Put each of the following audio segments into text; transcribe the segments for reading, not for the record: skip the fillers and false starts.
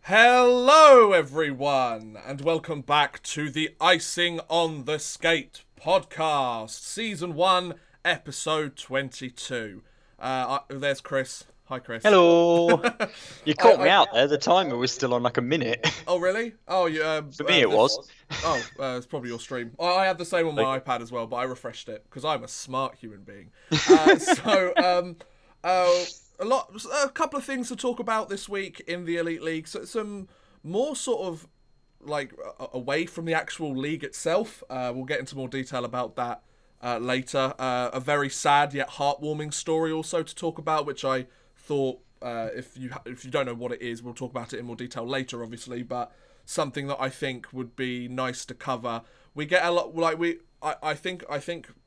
Hello, everyone, and welcome back to the Icing on the Skate podcast, Season 1, Episode 22. There's Chris. Hi, Chris. Hello. You caught me I- out there. The timer was still on like a minute. Oh, really? Oh, yeah. For me, it was. It's probably your stream. I had the same on my iPad as well, but I refreshed it because I'm a smart human being. A couple of things to talk about this week in the Elite League. So some more sort of like away from the actual league itself. We'll get into more detail about that later. A very sad yet heartwarming story also to talk about, which I thought if you don't know what it is, we'll talk about it in more detail later, obviously. But something that I think would be nice to cover. We get a lot I think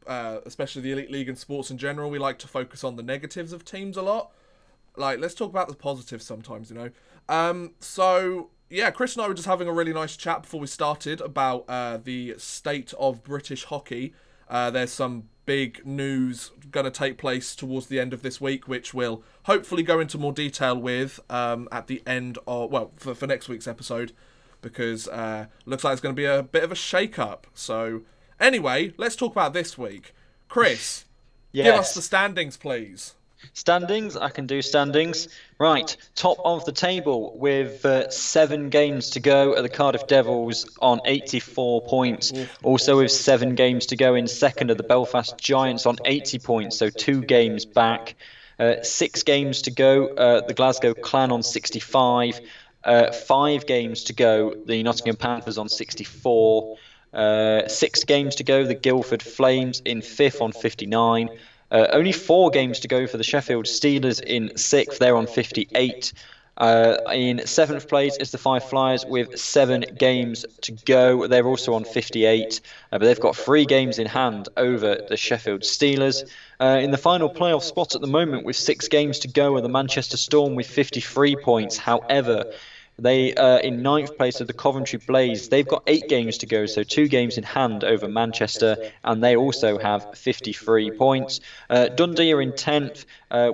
especially the Elite League and sports in general, we like to focus on the negatives of teams a lot. Like, let's talk about the positives sometimes, you know. So yeah, Chris and I were just having a really nice chat before we started about the state of British hockey. There's some big news going to take place towards the end of this week, which we'll hopefully go into more detail with at the end of, well, for next week's episode, because looks like it's going to be a bit of a shake-up. So anyway, let's talk about this week. Chris, Yes. give us the standings, please. Standings, I can do standings. Right, top of the table with 7 games to go are the Cardiff Devils on 84 points. Also with 7 games to go in second are the Belfast Giants on 80 points, so 2 games back. 6 games to go, the Glasgow Clan on 65. 5 games to go, the Nottingham Panthers on 64. 6 games to go, the Guildford Flames in 5th on 59. Only 4 games to go for the Sheffield Steelers in 6th. They're on 58. In 7th place is the Five Flyers with 7 games to go. They're also on 58, but they've got 3 games in hand over the Sheffield Steelers. In the final playoff spot at the moment with 6 games to go are the Manchester Storm with 53 points. However, they are in 9th place of the Coventry Blaze. They've got 8 games to go, so 2 games in hand over Manchester, and they also have 53 points. Dundee are in 10th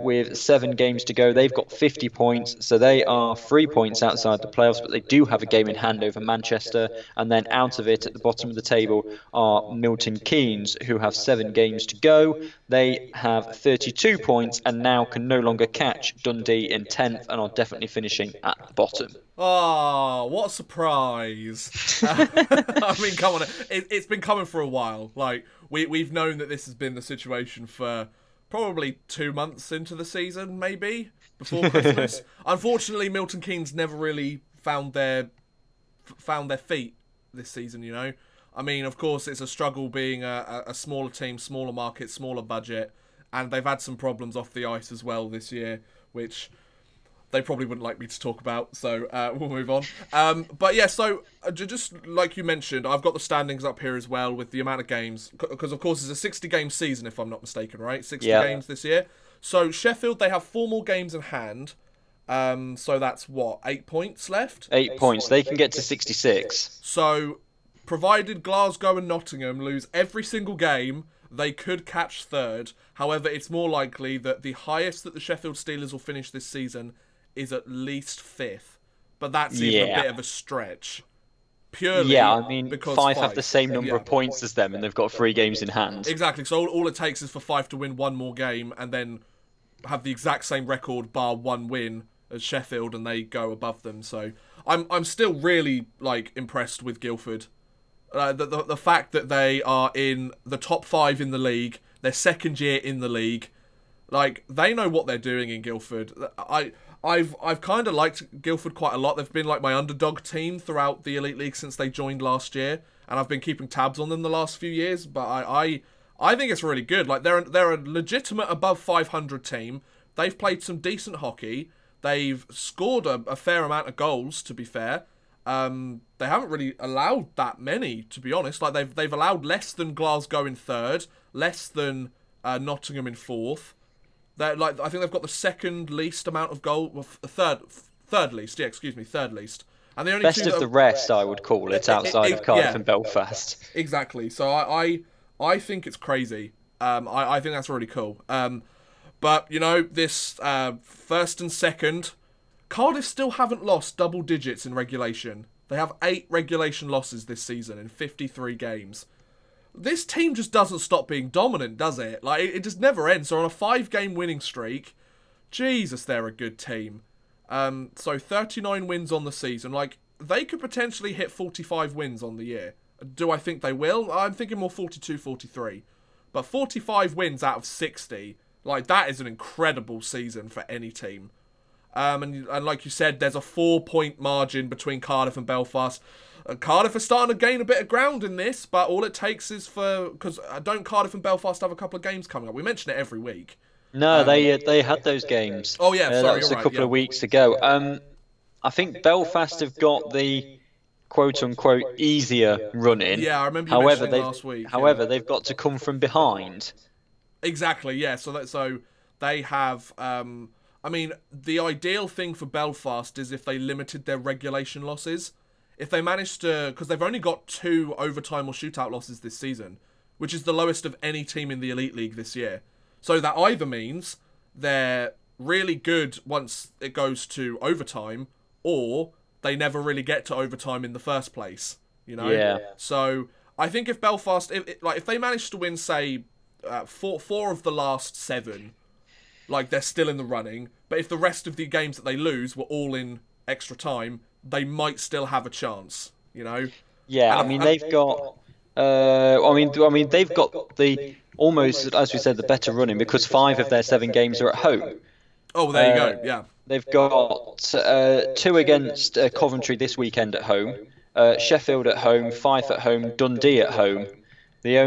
with 7 games to go. They've got 50 points, so they are 3 points outside the playoffs, but they do have a game in hand over Manchester. And then out of it, at the bottom of the table, are Milton Keynes, who have 7 games to go. They have 32 points and now can no longer catch Dundee in 10th and are definitely finishing at the bottom. Oh, what a surprise. I mean, come on. It's been coming for a while. Like, we've known that this has been the situation for probably 2 months into the season, maybe, before Christmas. Unfortunately, Milton Keynes never really found their feet this season, you know. I mean, of course, it's a struggle being a smaller team, smaller market, smaller budget, and they've had some problems off the ice as well this year, which they probably wouldn't like me to talk about, so we'll move on. But yeah, so just like you mentioned, I've got the standings up here as well with the amount of games, because of course it's a 60-game season, if I'm not mistaken, right? 60 games this year. So Sheffield, they have 4 more games in hand. So that's what, 8 points left? 8 points. They can get to 66. So provided Glasgow and Nottingham lose every single game, they could catch third. However, it's more likely that the highest that the Sheffield Steelers will finish this season is at least 5th. But that's even a bit of a stretch. Purely I mean, because Fife have the same number of points as them, and they've got 3 games in hand. Exactly. So all it takes is for Fife to win 1 more game and then have the exact same record bar 1 win as Sheffield, and they go above them. So I'm still really impressed with Guildford. The fact that they are in the top 5 in the league, their second year in the league, they know what they're doing in Guildford. I've kind of liked Guildford quite a lot. They've been like my underdog team throughout the Elite League since they joined last year, and I've been keeping tabs on them the last few years. But I think it's really good. They're a legitimate above 500 team. They've played some decent hockey. They've scored a fair amount of goals, to be fair. They haven't really allowed that many, to be honest. They've allowed less than Glasgow in 3rd, less than Nottingham in 4th. I think they've got the second least amount of goal, third least. Yeah, excuse me, third least. And the only best of the rest, I would call it, outside of Cardiff and Belfast. Exactly. So I think it's crazy. I think that's really cool. But you know, this first and second Cardiff still haven't lost double digits in regulation. They have 8 regulation losses this season in 53 games. This team just doesn't stop being dominant, does it? Like, it just never ends. They're on a 5-game winning streak. Jesus, they're a good team. So 39 wins on the season. Like, they could potentially hit 45 wins on the year. Do I think they will? I'm thinking more 42, 43. But 45 wins out of 60, like, that is an incredible season for any team. And like you said, there's a 4-point margin between Cardiff and Belfast. Cardiff are starting to gain a bit of ground in this, but all it takes is for... Because don't Cardiff and Belfast have a couple of games coming up? We mention it every week. No, they had those games. Oh, yeah, sorry, that was you're a couple of weeks ago. I think Belfast have got the quote-unquote easier run in. Yeah, I remember you mentioning last week. However, they've got to come from behind. Exactly, yeah. So they have... I mean, the ideal thing for Belfast is if they limited their regulation losses. If they managed to... Because they've only got 2 overtime or shootout losses this season, which is the lowest of any team in the Elite League this year. So that either means they're really good once it goes to overtime, or they never really get to overtime in the first place, you know? Yeah. So I think if Belfast... If they managed to win, say, 4 of the last 7... Like, they're still in the running. But if the rest of the games that they lose were all in extra time, they might still have a chance, you know? Yeah, and I mean, they've got... I mean, they've got the... Almost, as we said, the better running, because 5 of their 7 games are at home. Oh, there you go, yeah. They've got 2 against Coventry this weekend at home, Sheffield at home, Fife at home, Dundee at home. The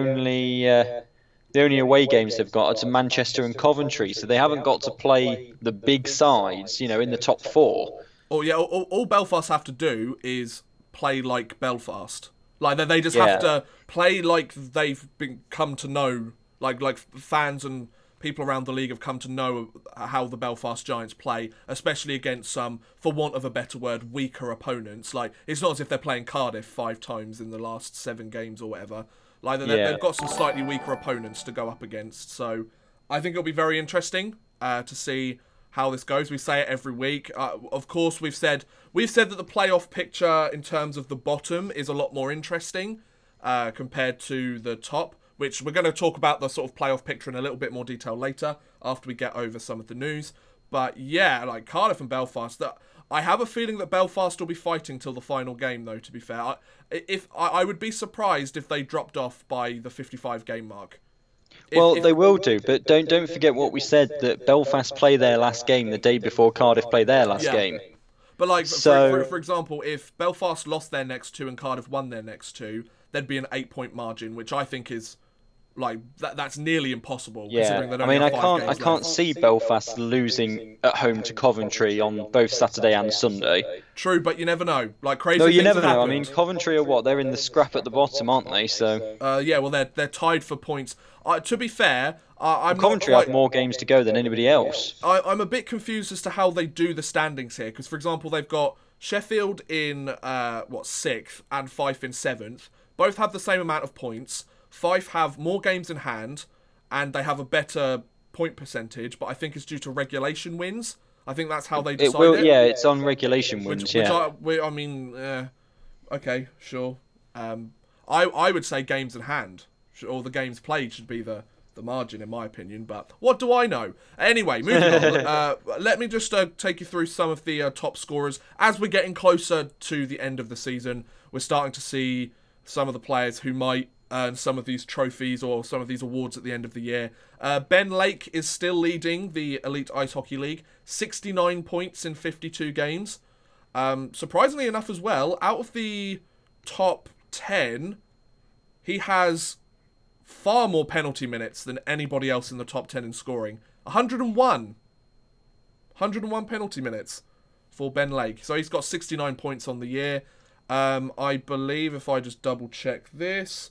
only away games they've got are to Manchester and Coventry, so they haven't got to play the big sides, you know, in the top 4. Oh yeah, all Belfast have to do is play like Belfast. Like they just have to play like they've come to know, like fans and people around the league have come to know how the Belfast Giants play, especially against some, for want of a better word, weaker opponents. Like, it's not as if they're playing Cardiff 5 times in the last 7 games or whatever. Like, they've got some slightly weaker opponents to go up against. So I think it'll be very interesting to see how this goes. We say it every week. Of course, we've said that the playoff picture in terms of the bottom is a lot more interesting compared to the top, which we're going to talk about the sort of playoff picture in a little bit more detail later after we get over some of the news. But yeah, like Cardiff and Belfast, I have a feeling that Belfast will be fighting till the final game, though, to be fair. I would be surprised if they dropped off by the 55 game mark. They will do, but don't forget what we said, that Belfast play their last game the day before Cardiff play their last game. But like, for example, if Belfast lost their next 2 and Cardiff won their next 2, there'd be an 8-point margin, which I think is like that's nearly impossible. Yeah, I mean, I can't see Belfast losing at home to Coventry on both Saturday and Sunday. True, but you never know. Like crazy. No, you things never have know. happened. I mean, Coventry are what? They're in the scrap at the bottom, aren't they? So. Yeah, well, they're tied for points. To be fair, Coventry have more games to go than anybody else. I'm a bit confused as to how they do the standings here, because for example, they've got Sheffield in 6th and Fife in 7th. Both have the same amount of points. Fife have more games in hand, and they have a better point percentage, but I think it's due to regulation wins. I think that's how they decide it. Yeah, it's on regulation wins, I mean, okay, sure. I would say games in hand, or the games played should be the margin, in my opinion, but what do I know? Anyway, moving on. Let me just take you through some of the top scorers. As we're getting closer to the end of the season, we're starting to see some of the players who might earn some of these trophies or some of these awards at the end of the year. Ben Lake is still leading the Elite Ice Hockey League, 69 points in 52 games. Surprisingly enough as well, out of the top 10, he has far more penalty minutes than anybody else in the top 10 in scoring. 101 penalty minutes for Ben Lake. So he's got 69 points on the year. I believe, if I just double check this,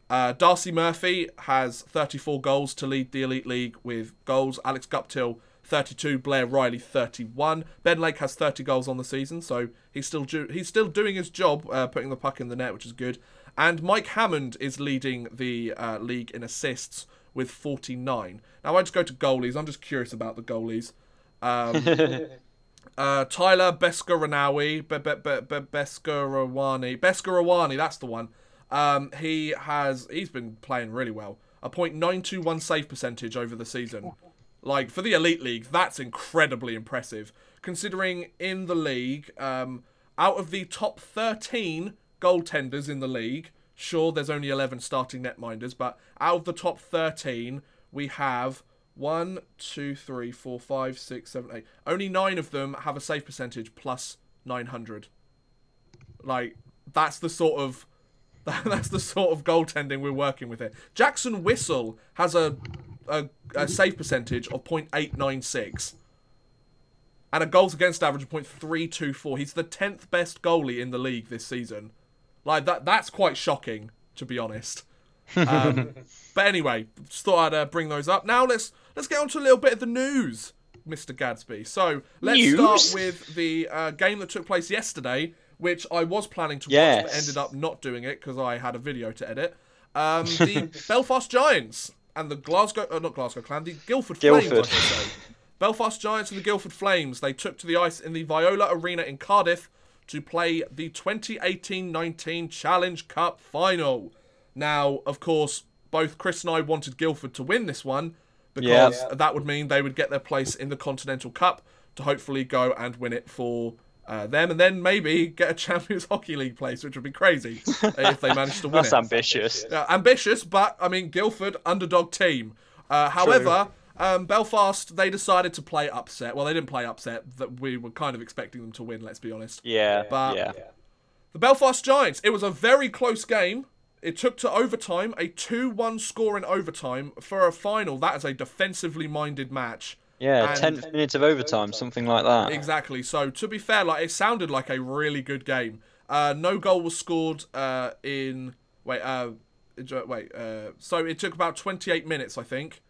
Darcy Murphy has 34 goals to lead the Elite League with goals. Alex Guptill, 32. Blair Riley, 31. Ben Lake has 30 goals on the season, so he's still doing his job, putting the puck in the net, which is good. And Mike Hammond is leading the league in assists with 49. Now, I just go to goalies. I'm just curious about the goalies. Tyler Beskarawani, that's the one. He's been playing really well. A .921 save percentage over the season. Like, for the Elite League, that's incredibly impressive. Considering in the league, out of the top 13 goaltenders in the league, sure, there's only 11 starting netminders, but out of the top 13, we have 1, 2, 3, 4, 5, 6, 7, 8. Only 9 of them have a save percentage plus 900. Like, that's the sort of goaltending we're working with here. Jackson Whistle has a save percentage of .896 and a goals against average of .324. He's the 10th best goalie in the league this season. Like, that's quite shocking, to be honest. But anyway, just thought I'd bring those up. Now let's get on to a little bit of the news, Mr. Gadsby. So let's start with the game that took place yesterday, which I was planning to watch, but ended up not doing it because I had a video to edit. The Belfast Giants and the the Guildford Flames, I should say. Belfast Giants and the Guildford Flames, they took to the ice in the Viola Arena in Cardiff to play the 2018-19 Challenge Cup final. Now, of course, both Chris and I wanted Guildford to win this one because that would mean they would get their place in the Continental Cup to hopefully go and win it for them, and then maybe get a Champions Hockey League place, which would be crazy if they managed to win That's ambitious. Ambitious, but, I mean, Guildford, underdog team. However, Belfast, they decided to play upset. Well, they didn't play upset. That we were kind of expecting them to win, let's be honest. The Belfast Giants, it was a very close game. It took to overtime, a 2-1 score in overtime. For a final, that is a defensively minded match. Yeah, 10 minutes of overtime, something like that. Exactly. So, to be fair, like, it sounded like a really good game. No goal was scored in... so it took about 28 minutes, I think,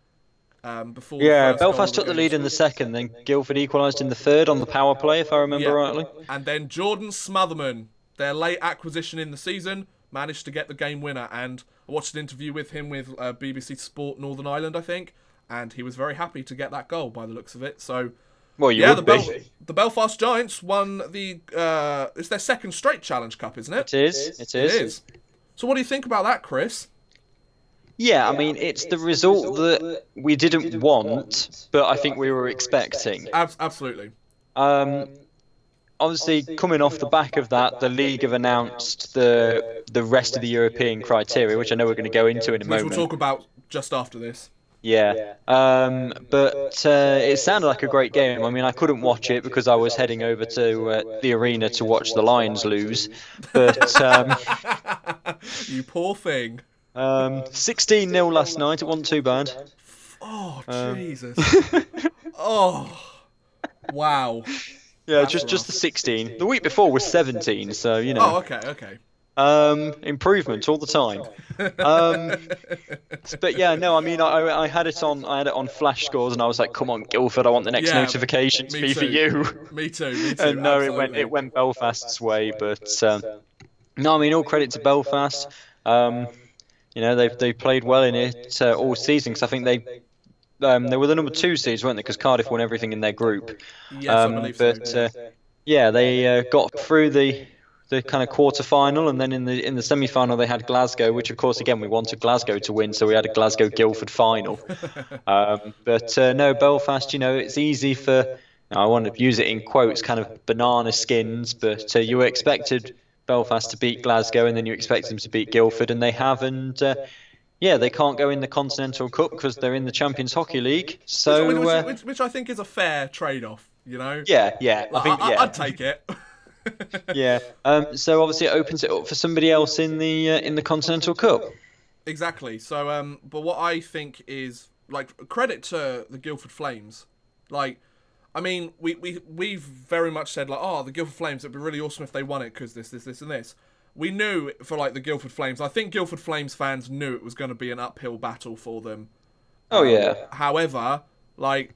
before... Yeah, Belfast took the lead in the second, then Guildford equalised in the third on the power play, if I remember rightly. And then Jordan Smotherman, their late acquisition in the season, managed to get the game winner. And I watched an interview with him with BBC Sport Northern Ireland, I think. And he was very happy to get that goal by the looks of it. So, well, the Belfast Giants won the... it's their second straight Challenge Cup, isn't it? It is. So what do you think about that, Chris? Yeah, I mean, it's the result that we didn't want, but I think we were expecting. Absolutely. Obviously, coming off the back of that, the league have announced the rest of the European criteria, which I know we're going to go into in a moment. Which we'll talk about just after this. Yeah, but it sounded like a great game. I mean, I couldn't watch it because I was heading over to the arena to watch the Lions lose. But you poor thing. 16-0 last night. It wasn't too bad. Oh, Jesus. Oh, wow. Yeah, just the 16. The week before was 17, so, you know. Oh, okay. Improvement all the time. But yeah, no, I mean, I had it on Flash Scores, and I was like, "Come on, Guildford, I want the next notification to be for you." Me too. And no, it went Belfast's way, but no, I mean, all credit to Belfast. You know, they played well in it all season, because I think they were the number 2 seeds, weren't they? Because Cardiff won everything in their group. Yes, I believe so. But they got through the kind of quarter-final, and then in the semi-final they had Glasgow, which of course again we wanted Glasgow to win, so we had a Glasgow-Guildford final. But no, Belfast, you know, it's easy for, I want to use it in quotes, kind of banana skins, but you expected Belfast to beat Glasgow, and then you expect them to beat Guildford, and they have, and they can't go in the Continental Cup because they're in the Champions Hockey League. So which I think is a fair trade-off, you know. Yeah. I'd take it. Yeah. So obviously it opens it up for somebody else in the Continental Cup. Exactly. So but what I think is, like, credit to the Guildford Flames. Like, I mean, we've very much said, like, oh, the Guildford Flames, it'd be really awesome if they won it because this and this. We knew for, like, the Guildford Flames, I think Guildford Flames fans knew it was going to be an uphill battle for them. Oh yeah. However, like,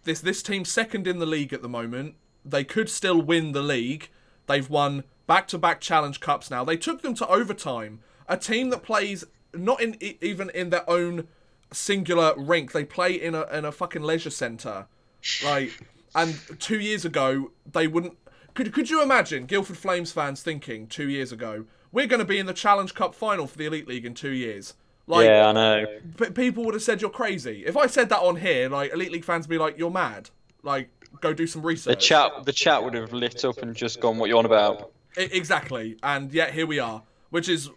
this team's second in the league at the moment. They could still win the league. They've won back-to-back Challenge Cups now. They took them to overtime. A team that plays not even in their own singular rink. They play in a fucking leisure centre. Like, and 2 years ago, they wouldn't. Could you imagine Guildford Flames fans thinking 2 years ago, we're going to be in the Challenge Cup final for the Elite League in 2 years? Like, yeah, I know. People would have said you're crazy. If I said that on here, like, Elite League fans would be like, you're mad. Like, go do some research. The chat would have lit up and just gone, what you on about? Exactly. And yet here we are. Which is,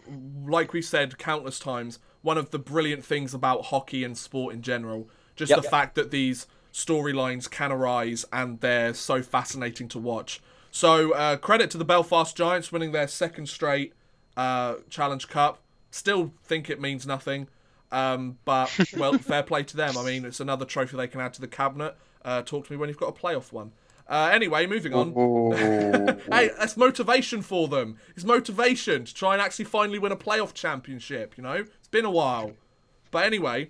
like we've said countless times, one of the brilliant things about hockey and sport in general. Just the fact that these storylines can arise and they're so fascinating to watch. So, credit to the Belfast Giants winning their second straight Challenge Cup. Still think it means nothing. But, well, fair play to them. I mean, it's another trophy they can add to the cabinet. Talk to me when you've got a playoff one. Anyway, moving on. Hey, that's motivation for them. It's motivation to try and actually finally win a playoff championship, you know? It's been a while. But anyway,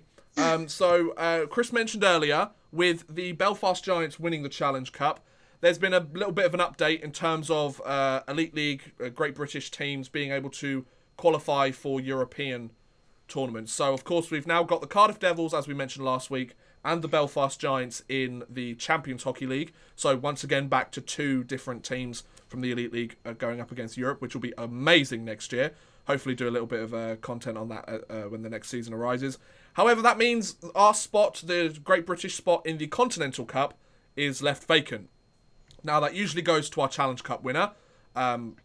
so Chris mentioned earlier, with the Belfast Giants winning the Challenge Cup, there's been a little bit of an update in terms of Elite League, Great British teams being able to qualify for European tournaments. So, of course, we've now got the Cardiff Devils, as we mentioned last week, and the Belfast Giants in the Champions Hockey League. So, once again, back to 2 different teams from the Elite League going up against Europe, which will be amazing next year. Hopefully do a little bit of content on that when the next season arises. However, that means our spot, the Great British spot in the Continental Cup, is left vacant. Now, that usually goes to our Challenge Cup winner.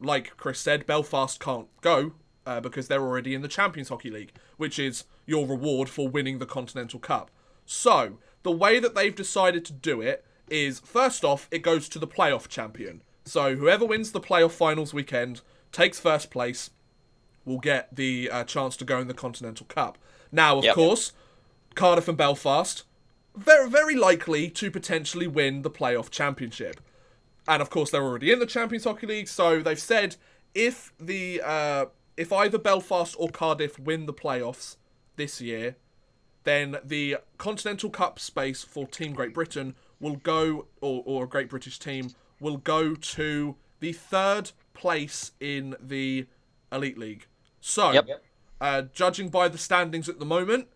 Like Chris said, Belfast can't go because they're already in the Champions Hockey League, which is your reward for winning the Continental Cup. So, the way that they've decided to do it is, first off, it goes to the playoff champion. So, whoever wins the playoff finals weekend, takes first place, will get the chance to go in the Continental Cup. Now, of course, Cardiff and Belfast, very, very likely to potentially win the playoff championship. And, of course, they're already in the Champions Hockey League, so they've said if either Belfast or Cardiff win the playoffs this year, then the Continental Cup space for Team Great Britain will go, or a Great British team, will go to the 3rd place in the Elite League. So, judging by the standings at the moment,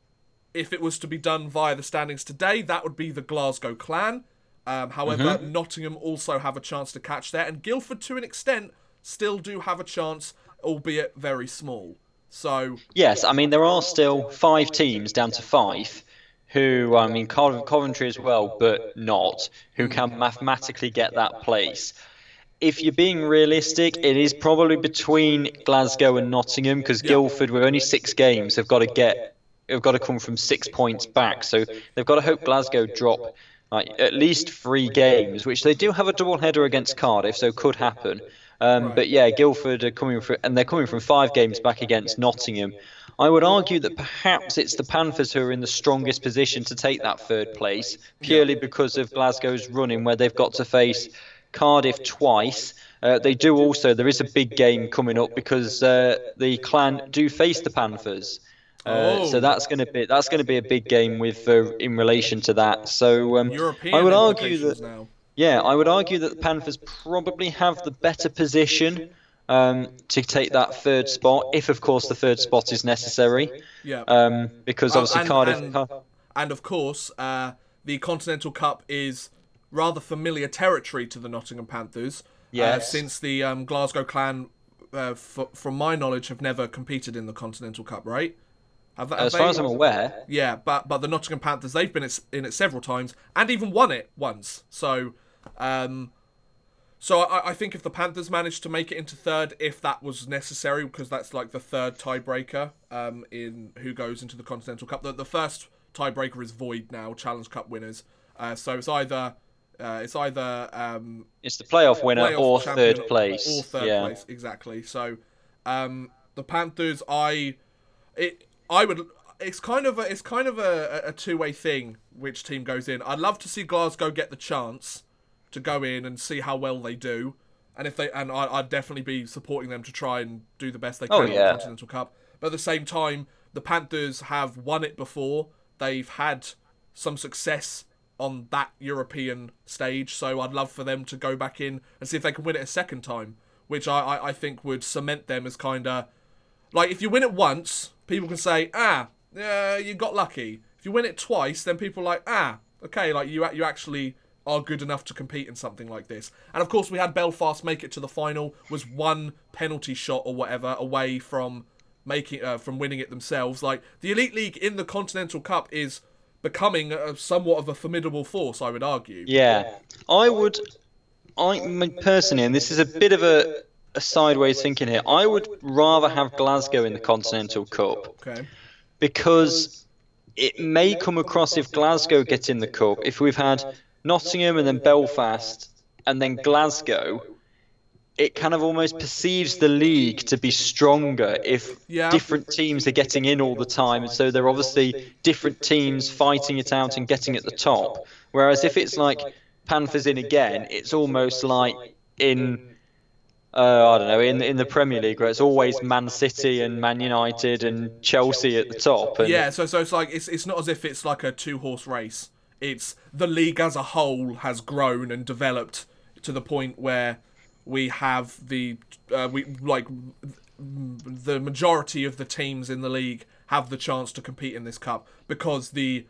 if it was to be done via the standings today, that would be the Glasgow Clan. However, Nottingham also have a chance to catch there, and Guildford, to an extent, still do have a chance, albeit very small. So yes, I mean, there are still 5 teams down to 5 who, I mean, Coventry as well, but not, who can mathematically get that place. If you're being realistic, it is probably between Glasgow and Nottingham, because Guildford, with only 6 games, have got to come from 6 points back. So they've got to hope Glasgow drop at least 3 games, which they do have a double header against Cardiff, so could happen. But yeah, Guildford are coming they're coming from 5 games back against Nottingham. I would argue that perhaps it's the Panthers who are in the strongest position to take that 3rd place, purely because of Glasgow's running, where they've got to face Cardiff twice. They do also, there is a big game coming up because the Clan do face the Panthers. So that's going to be a big game with in relation to that. So I would argue that I would argue that the Panthers probably have the better position to take that 3rd spot, if of course the 3rd spot is necessary. Because obviously Cardiff and of course the Continental Cup is rather familiar territory to the Nottingham Panthers. Since the Glasgow Clan, from my knowledge, have never competed in the Continental Cup, right? As far as I'm aware. Yeah, but the Nottingham Panthers, they've been in it several times and even won it once. So, I think if the Panthers managed to make it into 3rd, if that was necessary, because that's like the 3rd tiebreaker in who goes into the Continental Cup. The first tiebreaker is void now, Challenge Cup winners. So it's either it's the playoff winner or 3rd place. Or 3rd place, exactly. So the Panthers, it's kind of a two-way thing which team goes in. I'd love to see Glasgow get the chance to go in and see how well they do, and I'd definitely be supporting them to try and do the best they can in the Continental Cup. But at the same time, the Panthers have won it before. They've had some success on that European stage, so I'd love for them to go back in and see if they can win it a second time, which I think would cement them as kind of like, if you win it once, people can say, you got lucky. If you win it twice, then people are like, okay, like you actually are good enough to compete in something like this. And of course, we had Belfast make it to the final, was one penalty shot or whatever away from from winning it themselves. Like, the Elite League in the Continental Cup is becoming somewhat of a formidable force, I would argue. Yeah, I personally, and this is a bit of a sideways thinking here, I would rather have Glasgow in the Continental Cup. Okay. Because it may come across, if Glasgow gets in the Cup, if we've had Nottingham and then Belfast and then Glasgow, it kind of almost perceives the league to be stronger if different teams are getting in all the time. And so they're obviously different teams fighting it out and getting at the top. Whereas if it's like Panthers in again, it's almost like in, I don't know, in the Premier League, where it's always Man City and Man United and Chelsea at the top. And yeah, so it's like, it's not as if it's like a two-horse race. It's the league as a whole has grown and developed to the point where we have the majority of the teams in the league have the chance to compete in this cup because the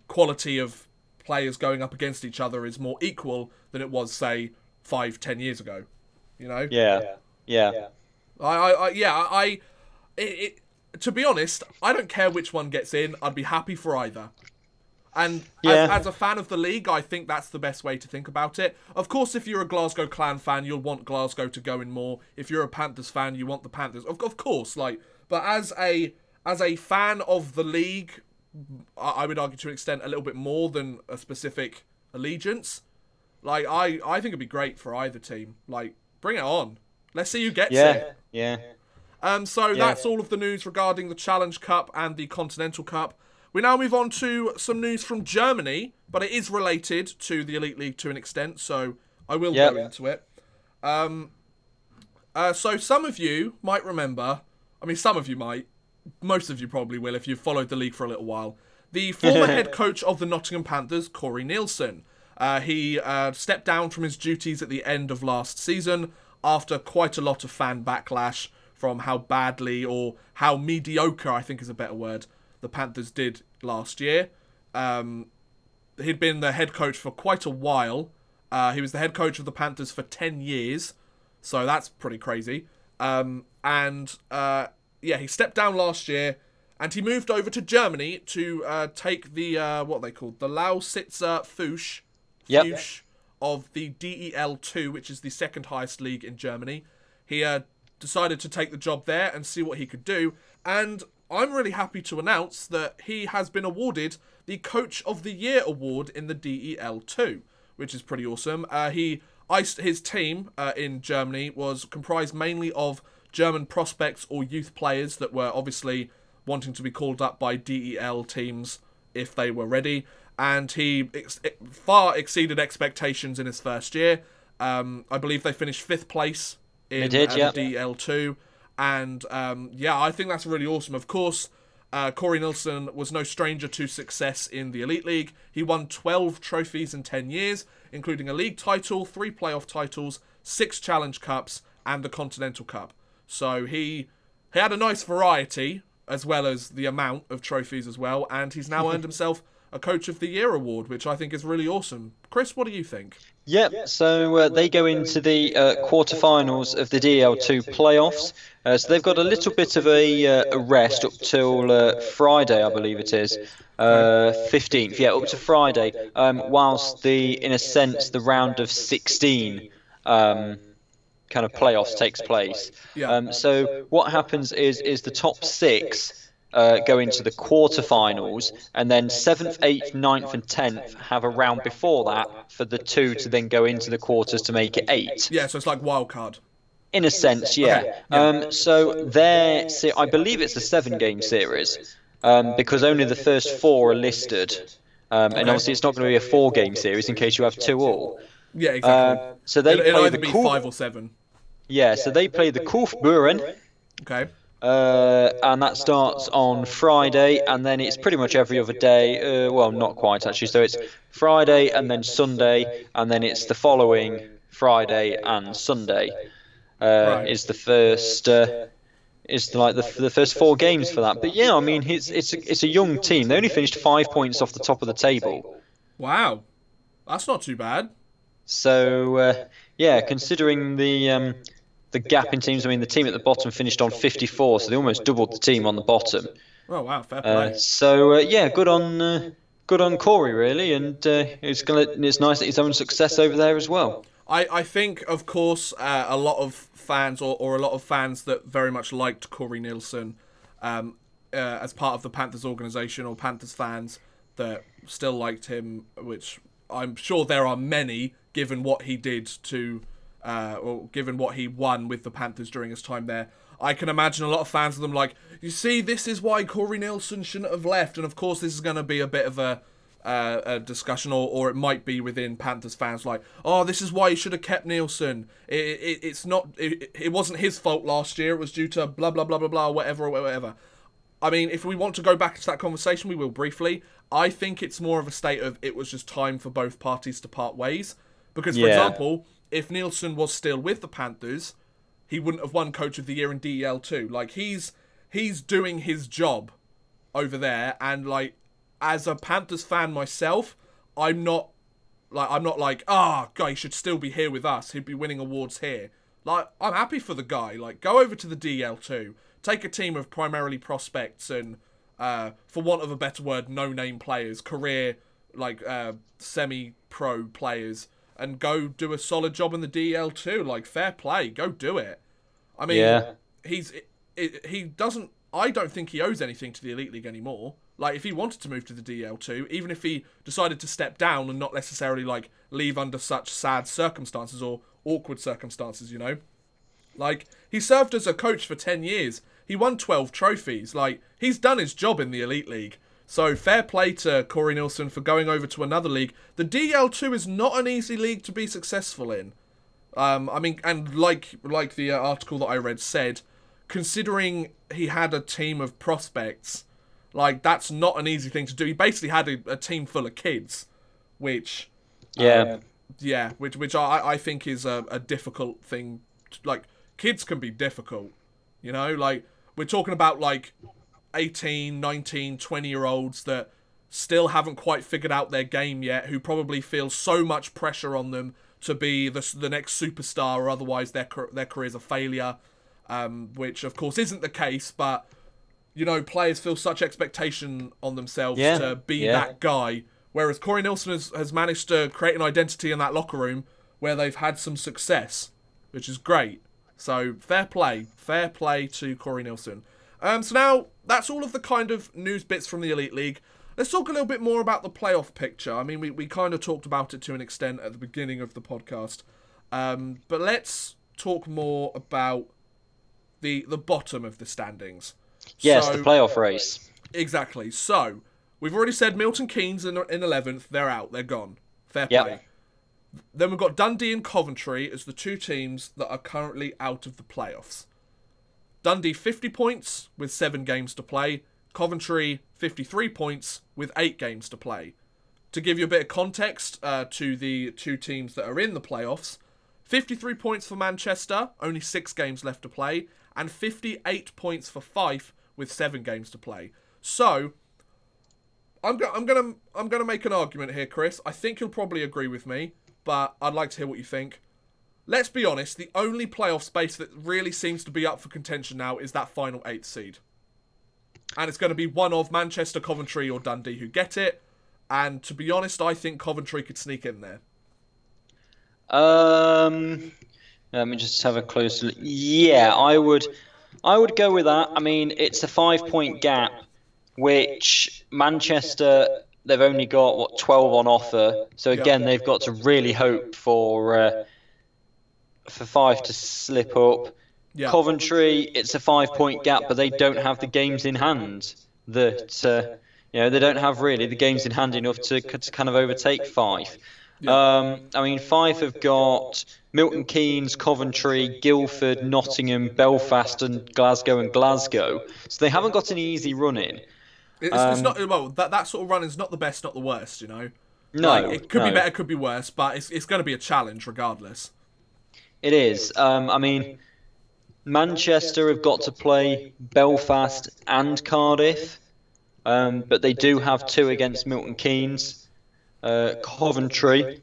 quality of players going up against each other is more equal than it was, say, 5-10 years ago. You know? Yeah. To be honest, I don't care which one gets in. I'd be happy for either. And as a fan of the league, I think that's the best way to think about it. Of course, if you're a Glasgow Clan fan, you'll want Glasgow to go in more. If you're a Panthers fan, you want the Panthers. Of course, but as a fan of the league, I would argue to an extent a little bit more than a specific allegiance. Like, I think it'd be great for either team. Like, bring it on. Let's see who gets it. Yeah. That's all of the news regarding the Challenge Cup and the Continental Cup. We now move on to some news from Germany, but it is related to the Elite League to an extent, so I will go into it. So some of you might remember, I mean, some of you might, most of you probably will if you've followed the league for a little while, the former head coach of the Nottingham Panthers, Corey Nielsen. He stepped down from his duties at the end of last season after quite a lot of fan backlash from how badly, or how mediocre, I think is a better word, the Panthers did last year. He'd been the head coach for quite a while. He was the head coach of the Panthers for 10 years, so that's pretty crazy. He stepped down last year, and he moved over to Germany to take the, what they called, the Lausitzer Fuchs of the DEL2, which is the second highest league in Germany. He decided to take the job there and see what he could do, and I'm really happy to announce that he has been awarded the Coach of the Year award in the DEL2, which is pretty awesome. His team in Germany was comprised mainly of German prospects or youth players that were obviously wanting to be called up by DEL teams if they were ready, and he far exceeded expectations in his first year. I believe they finished 5th place in the DEL2. And, I think that's really awesome. Of course, Corey Nielsen was no stranger to success in the Elite League. He won 12 trophies in 10 years, including a league title, 3 playoff titles, 6 Challenge Cups, and the Continental Cup. So he had a nice variety, as well as the amount of trophies as well, and he's now earned himself a Coach of the Year award, which I think is really awesome. Chris, what do you think? Yep, so they go into the quarterfinals of the DL2 playoffs. So they've got a little bit of a rest up till Friday, I believe it is. 15th, up to Friday, whilst in a sense, the round of 16 kind of playoffs takes place. So what happens is the top 6 go into the quarterfinals, and then 7th, 8th, 9th, and 10th have a round before that for the 2 to then go into the quarters to make it 8. Yeah, so it's like wild card. In a sense, yeah. So I believe it's a 7-game series, because only the first 4 are listed, and obviously it's not going to be a 4-game series in case you have 2 all. Yeah, exactly. So they it'll play either be 5 or 7. Yeah, so they play the Kaufbeuren. Okay. And that starts on Friday, and then it's pretty much every other day. Well, not quite actually. So it's Friday and then Sunday, and then it's the following Friday and Sunday. Is the first the first 4 games for that. But yeah, I mean, it's a young team. They only finished 5 points off the top of the table. Wow. That's not too bad. So, yeah, considering the gap in teams, I mean, the team at the bottom finished on 54, so they almost doubled the team on the bottom. Oh wow, fair play. Yeah, good on Corey really, and it's nice that he's having success over there as well. I think, of course, a lot of fans or a lot of fans that very much liked Corey Nielsen as part of the Panthers organization, or Panthers fans that still liked him, which I'm sure there are many, given what he did to, or given what he won with the Panthers during his time there. I can imagine a lot of fans of them like, you see, this is why Corey Nielsen shouldn't have left. And of course, this is going to be a bit of a discussion, or it might be within Panthers fans like, oh, this is why you should have kept Nielsen. It wasn't his fault last year. It was due to blah, blah, blah, blah, blah, whatever. I mean, if we want to go back to that conversation, we will briefly. I think it's more of a state of it was just time for both parties to part ways. Because, for example, if Nielsen was still with the Panthers, he wouldn't have won Coach of the Year in DEL2. Like, he's doing his job over there, and like, as a Panthers fan myself, I'm not like, guy, he should still be here with us. He'd be winning awards here. Like, I'm happy for the guy. Like, go over to the DEL2, take a team of primarily prospects and, for want of a better word, no-name players, career, like, semi-pro players, and go do a solid job in the DEL2. Like, fair play, go do it. I mean, he doesn't. I don't think he owes anything to the Elite League anymore. Like, if he wanted to move to the DL2, even if he decided to step down and not necessarily, like, leave under such sad circumstances or awkward circumstances, you know? Like, he served as a coach for 10 years. He won 12 trophies. Like, he's done his job in the Elite League. So, fair play to Corey Nielsen for going over to another league. The DL2 is not an easy league to be successful in. I mean, and like the article that I read said, considering he had a team of prospects, like, that's not an easy thing to do. He basically had a team full of kids, which I think is a difficult thing. Like, kids can be difficult, you know? Like, we're talking about, like, 18, 19, 20-year-olds that still haven't quite figured out their game yet, who probably feel so much pressure on them to be the next superstar, or otherwise their career's a failure, which, of course, isn't the case, but, you know, players feel such expectation on themselves to be that guy, whereas Corey Nielsen has managed to create an identity in that locker room where they've had some success, which is great. So, fair play to Corey Nielsen. So now, that's all of the kind of news bits from the Elite League. Let's talk a little bit more about the playoff picture. I mean, we kind of talked about it to an extent at the beginning of the podcast. But let's talk more about the bottom of the standings. Yes, the playoff race. Exactly. So, we've already said Milton Keynes in 11th. They're out. They're gone. Fair play. Then we've got Dundee and Coventry as the two teams that are currently out of the playoffs. Dundee 50 points with 7 games to play. Coventry 53 points with 8 games to play. To give you a bit of context to the two teams that are in the playoffs, 53 points for Manchester, only 6 games left to play, and 58 points for Fife with 7 games to play. So, I'm gonna make an argument here, Chris. I think you'll probably agree with me, but I'd like to hear what you think. Let's be honest, the only playoff space that really seems to be up for contention now is that final 8th seed. And it's going to be one of Manchester, Coventry, or Dundee who get it. And to be honest, I think Coventry could sneak in there. Let me just have a closer look. Yeah, I would go with that. I mean, it's a 5-point gap, which Manchester, they've only got 12 on offer. So again, they've got to really hope for Fife to slip up. Yeah. Coventry, it's a 5-point gap, but they don't have the games in hand that they don't have really the games in hand enough to kind of overtake Fife. Yeah. I mean, Fife have got Milton Keynes, Coventry, Guildford, Nottingham, Belfast, and Glasgow. So they haven't got an easy run in. It's not, well, that sort of run is not the best, not the worst, you know. No, like, it could be better, could be worse, but it's going to be a challenge regardless. It is. I mean, Manchester have got to play Belfast and Cardiff, but they do have 2 against Milton Keynes. Coventry.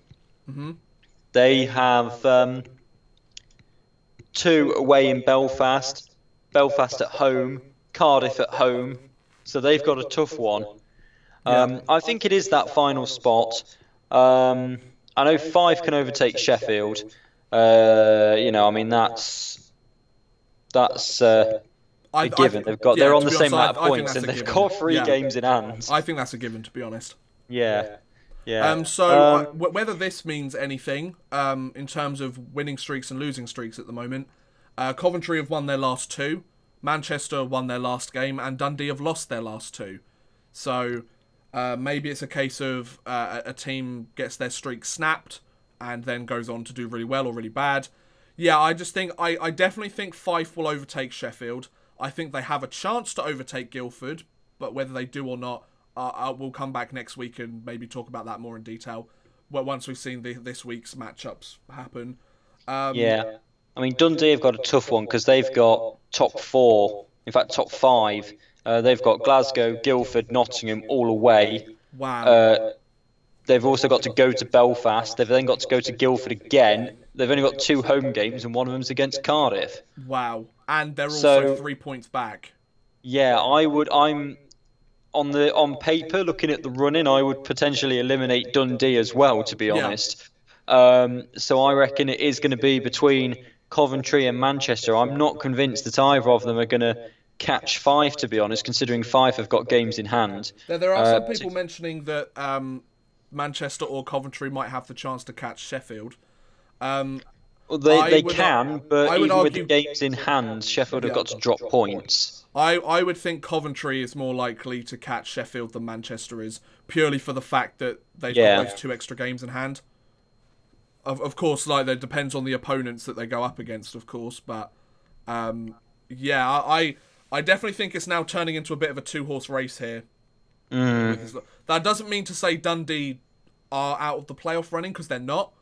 They have 2 away in Belfast, Belfast at home, Cardiff at home. So they've got a tough one. I think it is that final spot. I know Fife can overtake Sheffield. You know, I mean that's a given. They're on the same amount of points and they've got 3 games in hand. I think that's a given, to be honest. Yeah. Whether this means anything in terms of winning streaks and losing streaks at the moment, Coventry have won their last 2, Manchester won their last game, and Dundee have lost their last 2. So maybe it's a case of a team gets their streak snapped and then goes on to do really well or really bad. Yeah, I definitely think Fife will overtake Sheffield. I think they have a chance to overtake Guildford, but whether they do or not, we'll come back next week and maybe talk about that more in detail once we've seen this week's matchups happen. Yeah. I mean, Dundee have got a tough one because they've got top 4, in fact, top 5. They've got Glasgow, Guildford, Nottingham all away. Wow. They've also got to go to Belfast. They've then got to go to Guildford again. They've only got 2 home games and one of them's against Cardiff. Wow. And they're also 3 points back. Yeah, I'm on paper looking at the running. I would potentially eliminate Dundee as well, to be honest. So I reckon it is going to be between Coventry and Manchester. I'm not convinced that either of them are going to catch Fife, to be honest, considering Fife have got games in hand. There are some people mentioning that Manchester or Coventry might have the chance to catch Sheffield. Well, they can, but even with the games in hand, Sheffield have got to drop points. I would think Coventry is more likely to catch Sheffield than Manchester is, purely for the fact that they've got those 2 extra games in hand. Of course, like, that depends on the opponents that they go up against, of course, but yeah, I definitely think it's now turning into a bit of a 2-horse race here. That doesn't mean to say Dundee are out of the playoff running, because they're not.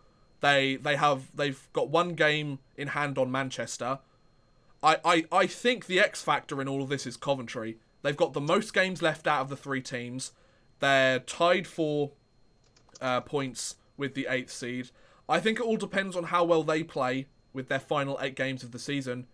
They've got 1 game in hand on Manchester. I think the X factor in all of this is Coventry. They've got the most games left out of the 3 teams. They're tied for points with the 8th seed. I think it all depends on how well they play with their final 8 games of the season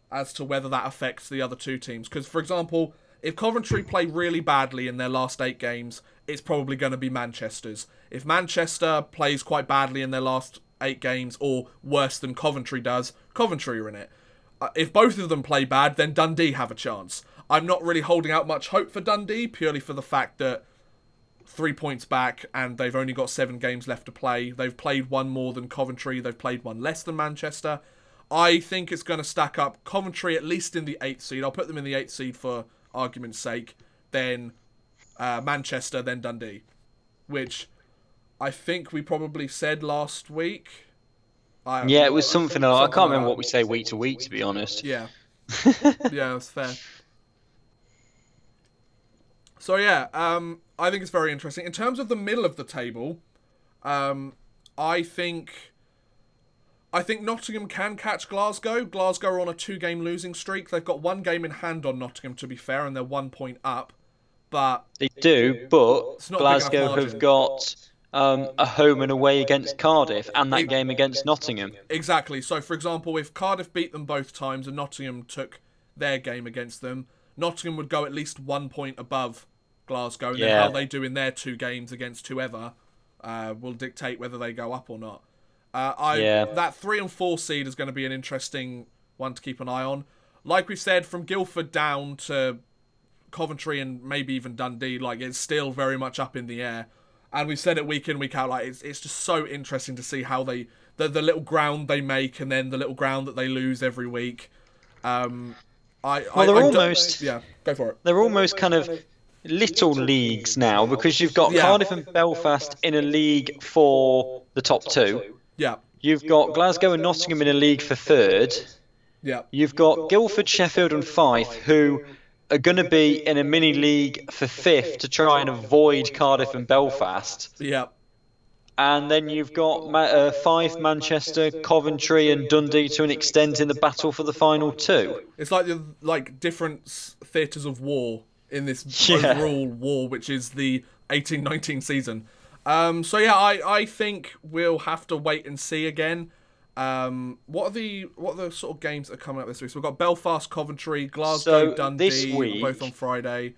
as to whether that affects the other 2 teams. Because, for example, if Coventry play really badly in their last 8 games, it's probably going to be Manchester's. If Manchester plays quite badly in their last 8 games, or worse than Coventry does, Coventry are in it. If both of them play bad, then Dundee have a chance. I'm not really holding out much hope for Dundee, purely for the fact that 3 points back and they've only got 7 games left to play. They've played 1 more than Coventry. They've played 1 less than Manchester. I think it's going to stack up Coventry at least in the 8th seed. I'll put them in the 8th seed for argument's sake. Then Manchester, then Dundee. Which I think we probably said last week. Yeah, it was something I can't remember what we say week to week, to be honest. Yeah. Yeah, that's fair. So yeah, I think it's very interesting. In terms of the middle of the table, I think Nottingham can catch Glasgow. Glasgow are on a 2-game losing streak. They've got 1 game in hand on Nottingham, to be fair, and they're 1 point up. But they do, but Glasgow have got a home and away against Cardiff and that game against Nottingham. Exactly. So, for example, if Cardiff beat them both times and Nottingham took their game against them, Nottingham would go at least 1 point above Glasgow. And then how they do in their 2 games against whoever will dictate whether they go up or not. That 3 and 4 seed is going to be an interesting one to keep an eye on. Like we said, from Guildford down to Coventry and maybe even Dundee, like, it's still very much up in the air. And we've said it week in, week out, like, it's just so interesting to see how the little ground they make and then the little ground that they lose every week. They're almost... Yeah, go for it. They're almost kind of little leagues now, because you've got Cardiff and Belfast in a league for the top 2. Yeah. You've got Glasgow and Nottingham in a league for 3rd. Yeah. You've got Guildford, Sheffield and Fife, who are going to be in a mini league for 5th to try and avoid Cardiff and Belfast. Yeah. And then you've got Fife, Manchester, Coventry and Dundee to an extent in the battle for the final 2. It's like different theatres of war in this overall war, which is the 18-19 season. So yeah, I think we'll have to wait and see again. What are the sort of games that are coming up this week? So we've got Belfast, Coventry, Glasgow, Dundee, this week, both on Friday.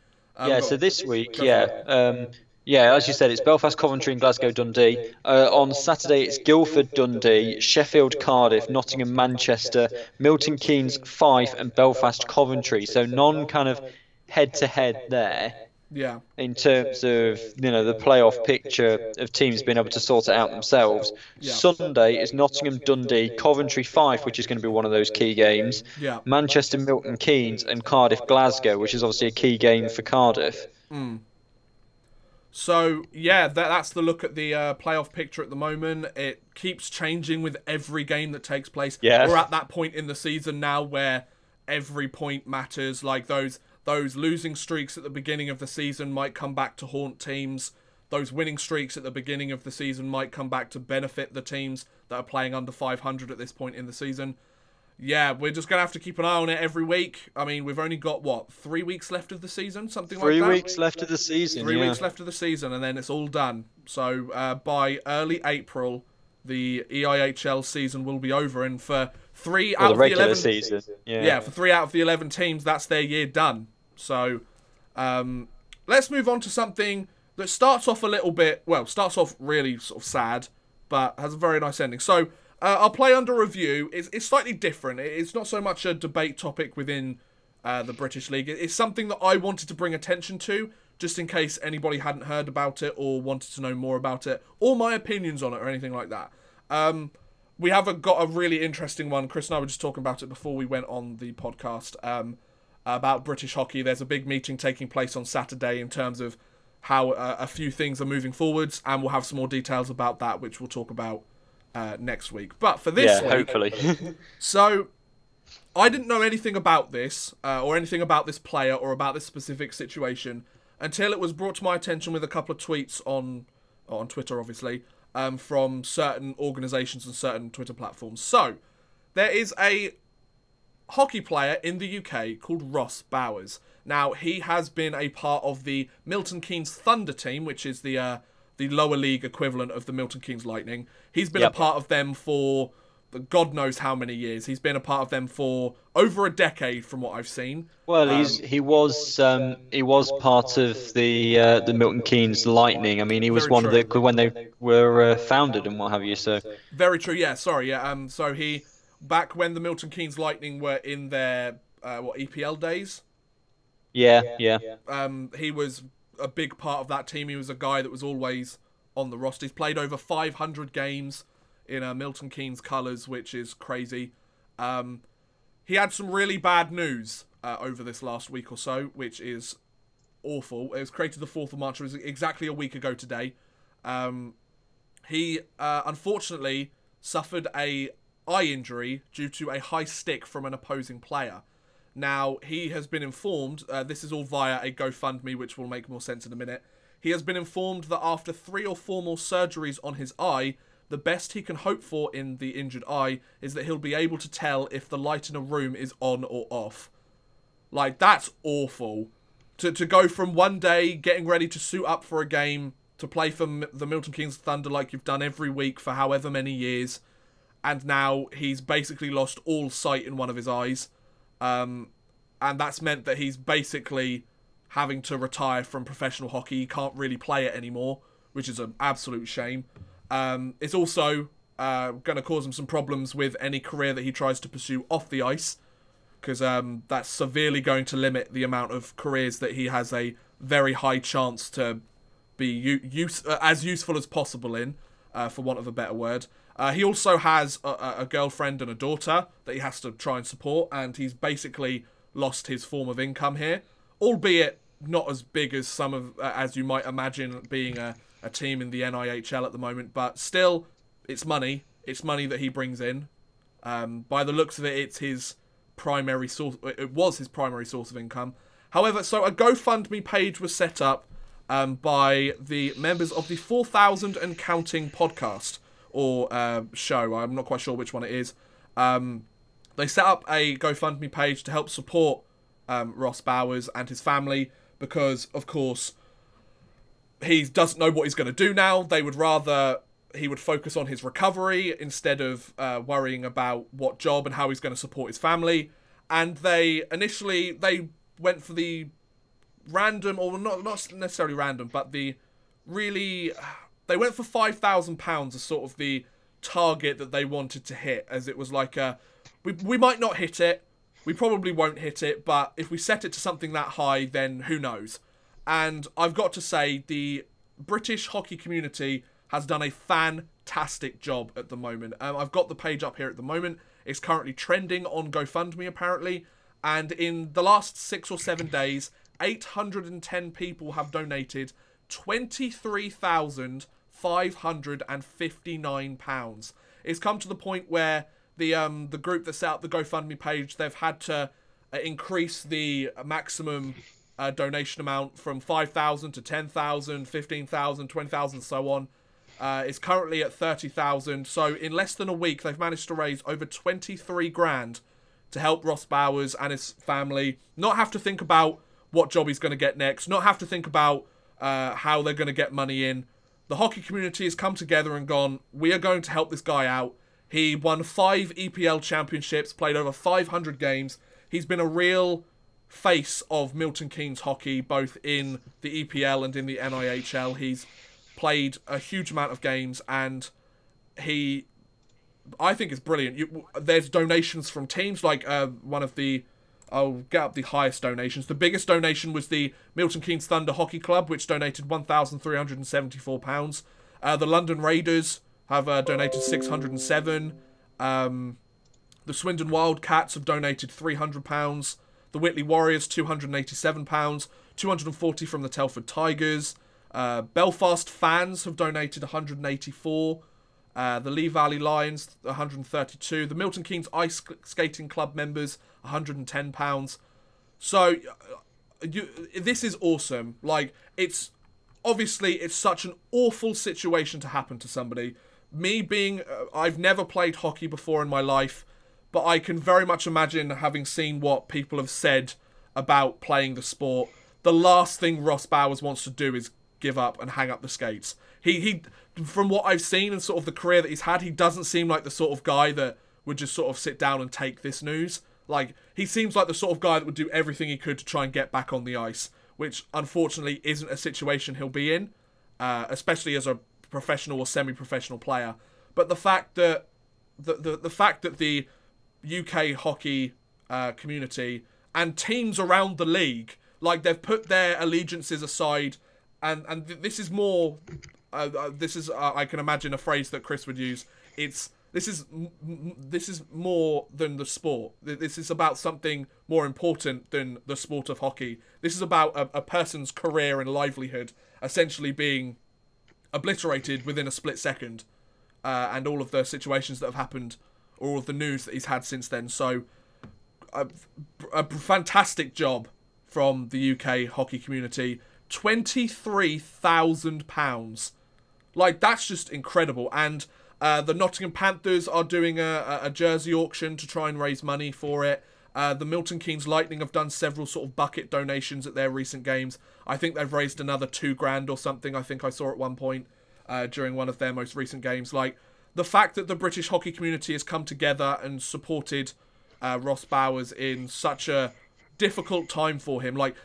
So this week, as you said, it's Belfast, Coventry, and Glasgow, Dundee. On Saturday, it's Guildford, Dundee, Sheffield, Cardiff, Nottingham, Manchester, Milton Keynes, Fife, and Belfast, Coventry. So non kind of head-to-head there. Yeah. In terms of the playoff picture of teams being able to sort it out themselves. Yeah. Sunday is Nottingham, Dundee, Coventry, Fife, which is going to be one of those key games. Yeah. Manchester, Milton Keynes, and Cardiff, Glasgow, which is obviously a key game for Cardiff. So yeah, that's the look at the playoff picture at the moment. It keeps changing with every game that takes place. Yeah. We're at that point in the season now where every point matters. Like those losing streaks at the beginning of the season might come back to haunt teams. Those winning streaks at the beginning of the season might come back to benefit the teams that are playing under 500 at this point in the season. Yeah, we're just going to have to keep an eye on it every week. I mean, we've only got, 3 weeks left of the season? Something like that? 3 weeks left of the season, 3 weeks left of the season, and then it's all done. So by early April, the EIHL season will be over, and for 3 out of the 11... season. Yeah, for 3 out of the 11 teams, that's their year done. So, let's move on to something that starts off starts off really sort of sad, but has a very nice ending. So, our play under review is slightly different. It's not so much a debate topic within the British League. It's something that I wanted to bring attention to, just in case anybody hadn't heard about it or wanted to know more about it, or my opinions on it or anything like that. We have got a really interesting one. Chris and I were just talking about it before we went on the podcast. About British hockey. There's a big meeting taking place on Saturday in terms of how a few things are moving forwards, and we'll have some more details about that, which we'll talk about next week. But for this week, hopefully. So, I didn't know anything about this, or anything about this player, or about this specific situation, until it was brought to my attention with a couple of tweets on Twitter, obviously, from certain organisations and certain Twitter platforms. So, there is a hockey player in the UK called Ross Bowers. Now, he has been a part of the Milton Keynes Thunder team, which is the lower league equivalent of the Milton Keynes Lightning. He's been a part of them for God knows how many years. He's been a part of them for over a decade, from what I've seen. Well, he was part of the Milton Keynes Lightning. I mean, he was one of the when they were founded and what have you. So very true. Yeah. Sorry. Yeah. So he. Back when the Milton Keynes Lightning were in their EPL days. Yeah. He was a big part of that team. He was a guy that was always on the roster. He's played over 500 games in Milton Keynes colours, which is crazy. He had some really bad news over this last week or so, which is awful. It was created the 4th of March. It was exactly a week ago today. He unfortunately suffered a eye injury due to a high stick from an opposing player. Now, he has been informed, this is all via a GoFundMe, which will make more sense in a minute. He has been informed that after 3 or 4 more surgeries on his eye, the best he can hope for in the injured eye is that he'll be able to tell if the light in a room is on or off. Like, that's awful. To go from one day getting ready to suit up for a game, to play for the Milton Keynes Thunder like you've done every week for however many years, and now he's basically lost all sight in one of his eyes. And that's meant that he's basically having to retire from professional hockey. He can't really play it anymore, which is an absolute shame. It's also going to cause him some problems with any career that he tries to pursue off the ice, because that's severely going to limit the amount of careers that he has a very high chance to be as useful as possible in, for want of a better word. He also has a girlfriend and a daughter that he has to try and support, and he's basically lost his form of income here, albeit not as big as some of as you might imagine being a team in the EIHL at the moment, but still, it's money. It's money that he brings in. By the looks of it, it's his primary source. It was his primary source of income. However, so a GoFundMe page was set up by the members of the 4,000 and Counting podcast, or show. I'm not quite sure which one it is. They set up a GoFundMe page to help support Ross Bowers and his family, because, of course, he doesn't know what he's going to do now. They would rather he would focus on his recovery instead of worrying about what job and how he's going to support his family. And they went for the random, or not necessarily random, but they went for £5,000 as sort of the target that they wanted to hit, as it was like we might not hit it, we probably won't hit it, but if we set it to something that high, then who knows. And I've got to say, the British hockey community has done a fantastic job at the moment. I've got the page up here at the moment. It's currently trending on GoFundMe, apparently. And in the last 6 or 7 days, 810 people have donated £23,559. It's come to the point where the group that set up the GoFundMe page, they've had to increase the maximum donation amount from 5,000 to 10,000, 15,000, 20,000, so on. It's currently at 30,000. So in less than a week, they've managed to raise over 23 grand to help Ross Bowers and his family not have to think about what job he's going to get next, not have to think about how they're going to get money in. The hockey community has come together and gone, we are going to help this guy out. He won 5 EPL championships, played over 500 games. He's been a real face of Milton Keynes hockey, both in the EPL and in the EIHL. He's played a huge amount of games, and I think it's brilliant. There's donations from teams like I'll get up the highest donations. The biggest donation was the Milton Keynes Thunder Hockey Club, which donated £1,374. The London Raiders have donated 607. The Swindon Wildcats have donated £300. The Whitley Warriors, £287. 240 from the Telford Tigers. Belfast Fans have donated 184. The Lee Valley Lions, 132. The Milton Keynes Ice Skating Club members, £110. So, this is awesome. Like, it's such an awful situation to happen to somebody. Me being, I've never played hockey before in my life, but I can very much imagine, having seen what people have said about playing the sport, the last thing Ross Bowers wants to do is give up and hang up the skates. He from what I've seen and sort of the career that he's had, he doesn't seem like the sort of guy that would just sort of sit down and take this news. Like, he seems like the sort of guy that would do everything he could to try and get back on the ice, which unfortunately isn't a situation he'll be in, especially as a professional or semi-professional player. But the fact that the UK hockey community and teams around the league, like, they've put their allegiances aside, and this is more. I can imagine a phrase that Chris would use. This is more than the sport. This is about something more important than the sport of hockey. This is about a person's career and livelihood essentially being obliterated within a split second, and all of the situations that have happened, all of the news that he's had since then. So, a fantastic job from the UK hockey community. £23,000. Like, that's just incredible. And the Nottingham Panthers are doing a jersey auction to try and raise money for it. The Milton Keynes Lightning have done several sort of bucket donations at their recent games. I think they've raised another £2,000 or something, I think I saw at one point during one of their most recent games. Like, the fact that the British hockey community has come together and supported Ross Bowers in such a difficult time for him, like,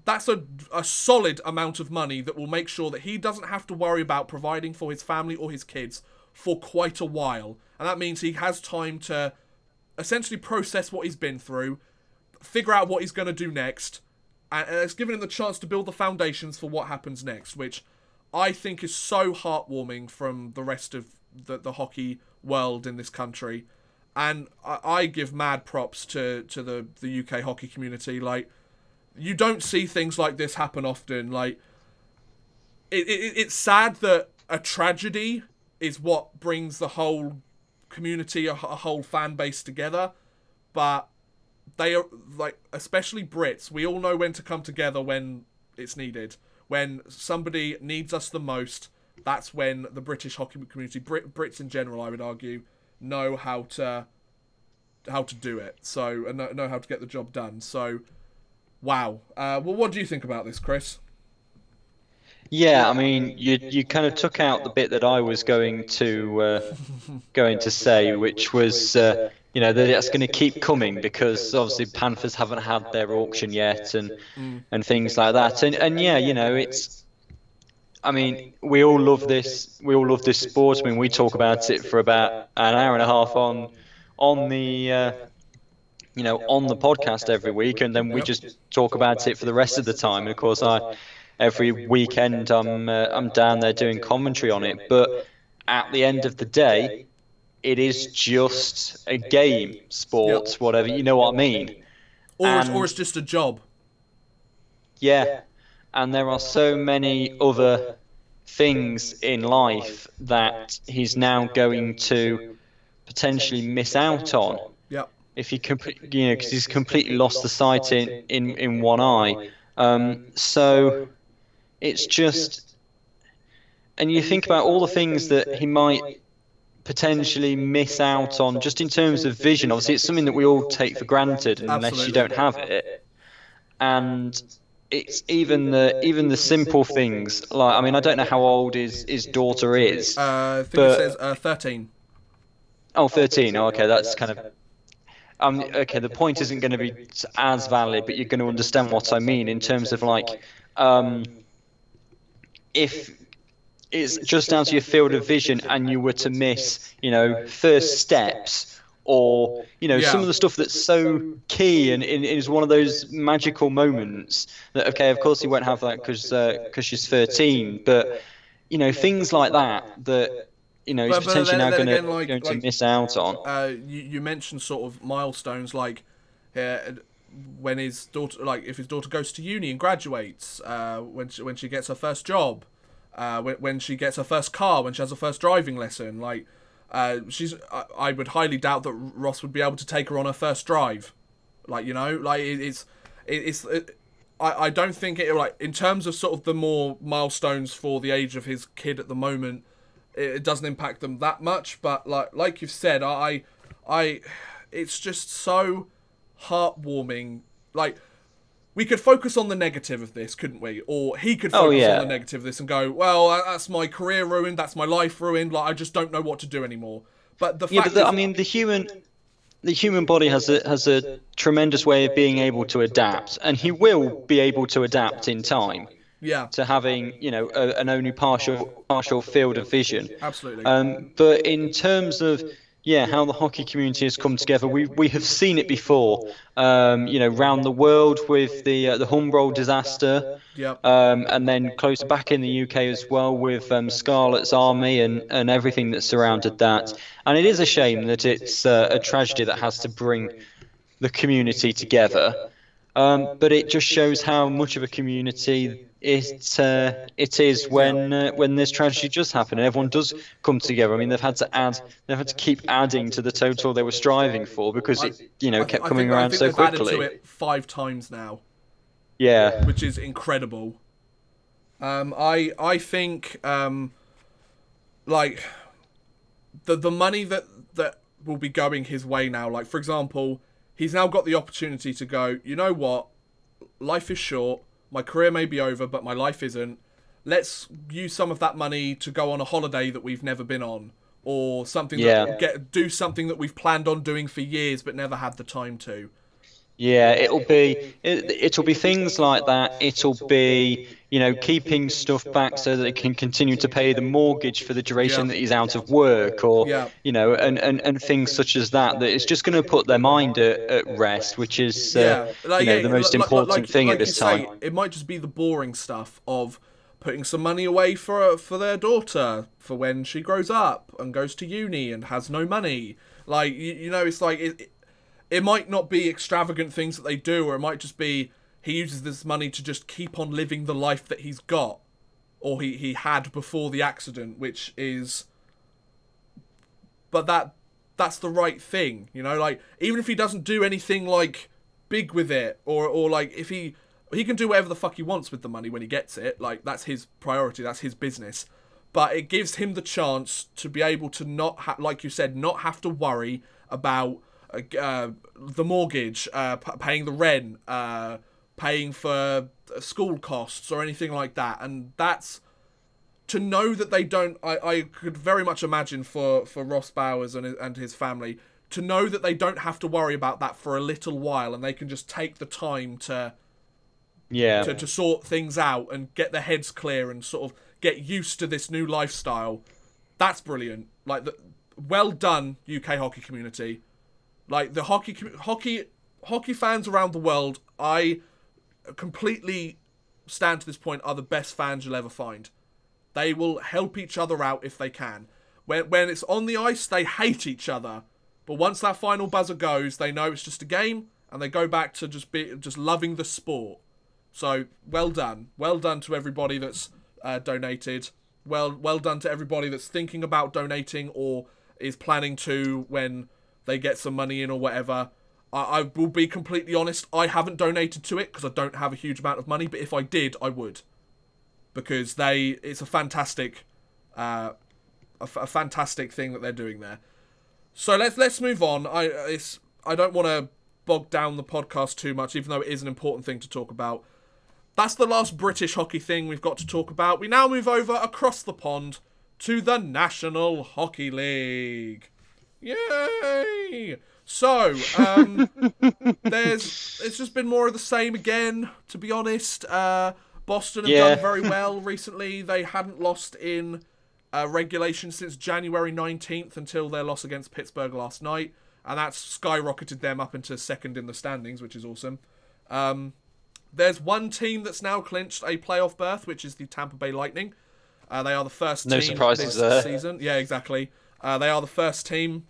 that's a solid amount of money that will make sure that he doesn't have to worry about providing for his family or his kids for quite a while. And that means he has time to essentially process what he's been through, figure out what he's going to do next, and it's given him the chance to build the foundations for what happens next, which I think is so heartwarming from the rest of the hockey world in this country. And I give mad props to the UK hockey community. Like, you don't see things like this happen often. Like, it's sad that a tragedy is what brings the whole community, a whole fan base together. But they are, like, especially Brits, we all know when to come together when it's needed. When somebody needs us the most, that's when the British hockey community, Brits in general, I would argue, know how to do it. So, and know how to get the job done. So, wow. Well, what do you think about this, Chris? Yeah, I mean, you kind of took out the bit that I was going to say, which was that it's going to keep coming because obviously Panthers haven't had their auction yet and things like that. And yeah, it's. I mean, we all love this. We all love this sport. I mean, we talk about it for about an hour and a half on the on the podcast every week, and then we Yep. just talk about it for the rest of the time. And of course, every weekend I'm down there doing commentary on it. But at the end of the day, it is just a game, sport, Yep. whatever. You know what I mean? Or And it's just a job. yeah, and there are so many other things in life that he's now going to potentially miss out on Yep. if he because he's completely lost the sight in one eye. So it's just, and you think about all the things that he might potentially miss out on just in terms of vision. Obviously, it's something that we all take for granted unless you don't have it. And it's even the simple things. Like, I mean, I don't know how old his daughter is. I think but, it says 13. Oh, 13. Oh, okay, that's kind of. Okay, the point isn't going to be as valid, but you're going to understand what I mean in terms of like, if it's just down to your field of vision and you were to miss, first steps or, some of the stuff that's so key and is one of those magical moments that, okay, of course he won't have that because she's 13, but, things like that he's potentially now going to miss out on. You mentioned sort of milestones like when his daughter, like if his daughter goes to uni and graduates, when she gets her first job, when she gets her first car, when she has her first driving lesson, like I would highly doubt that Ross would be able to take her on her first drive, like I don't think it, like, in terms of sort of the more milestones for the age of his kid at the moment, it doesn't impact them that much. But like you've said, it's just so heartwarming. Like, we could focus on the negative of this, couldn't we? Or he could focus on the negative of this and go, well, that's my career ruined, that's my life ruined, like, I just don't know what to do anymore. But I mean, the human body has a tremendous way of being able to adapt, and he will be able to adapt in time. Yeah. To having, an only partial field of vision. Absolutely. But in terms of, how the hockey community has come together, we have seen it before, around the world with the Humboldt disaster. Yep. And then closer back in the UK as well with Scarlett's Army and everything that surrounded that. And it is a shame that it's a tragedy that has to bring the community together. But it just shows how much of a community it is when this tragedy does happen and everyone does come together. I mean, they've had to keep adding to the total they were striving for because it kept coming around so quickly. Added to it 5 times now. Yeah, which is incredible. I think like the money that will be going his way now. Like, for example, he's now got the opportunity to go, you know what? Life is short. My career may be over, but my life isn't. Let's use some of that money to go on a holiday that we've never been on, or something do something that we've planned on doing for years but never had the time to. Yeah, it'll be things like that. It'll be, keeping stuff back so that it can continue to pay the mortgage for the duration that he's out of work, or, and things such as that. That it's just going to put their mind at rest, which is, the most important thing at this time. It might just be the boring stuff of putting some money away for their daughter for when she grows up and goes to uni and has no money. Like, it's like it might not be extravagant things that they do, or it might just be he uses this money to just keep on living the life that he's got, or he had before the accident, which is... But that's the right thing, like, even if he doesn't do anything, like, big with it, or like, if he can do whatever the fuck he wants with the money when he gets it, like, that's his priority, that's his business. But it gives him the chance to be able to not, like you said, not have to worry about... the mortgage, paying the rent, paying for school costs or anything like that. And that's to know that they don't. I could very much imagine for Ross Bowers and his family to know that they don't have to worry about that for a little while, and they can just take the time to sort things out and get their heads clear and sort of get used to this new lifestyle. That's brilliant. Like, well done, UK hockey community. Like, the hockey fans around the world, I completely stand to this point, are the best fans you'll ever find. They will help each other out if they can. When it's on the ice, they hate each other. But once that final buzzer goes, they know it's just a game, and they go back to just loving the sport. So, well done. Well done to everybody that's donated. Well done to everybody that's thinking about donating or is planning to when they get some money in or whatever. I will be completely honest, I haven't donated to it because I don't have a huge amount of money, but if I did, I would. Because it's a fantastic a fantastic thing that they're doing there. So let's move on. I don't want to bog down the podcast too much, even though it is an important thing to talk about. That's the last British hockey thing we've got to talk about. We now move over across the pond to the National Hockey League. Yay! So, it's just been more of the same again, to be honest. Boston have done very well recently. They hadn't lost in regulation since January 19th until their loss against Pittsburgh last night. And that's skyrocketed them up into second in the standings, which is awesome. There's one team that's now clinched a playoff berth, which is the Tampa Bay Lightning. They are the first team surprises this season. Yeah, exactly. They are the first team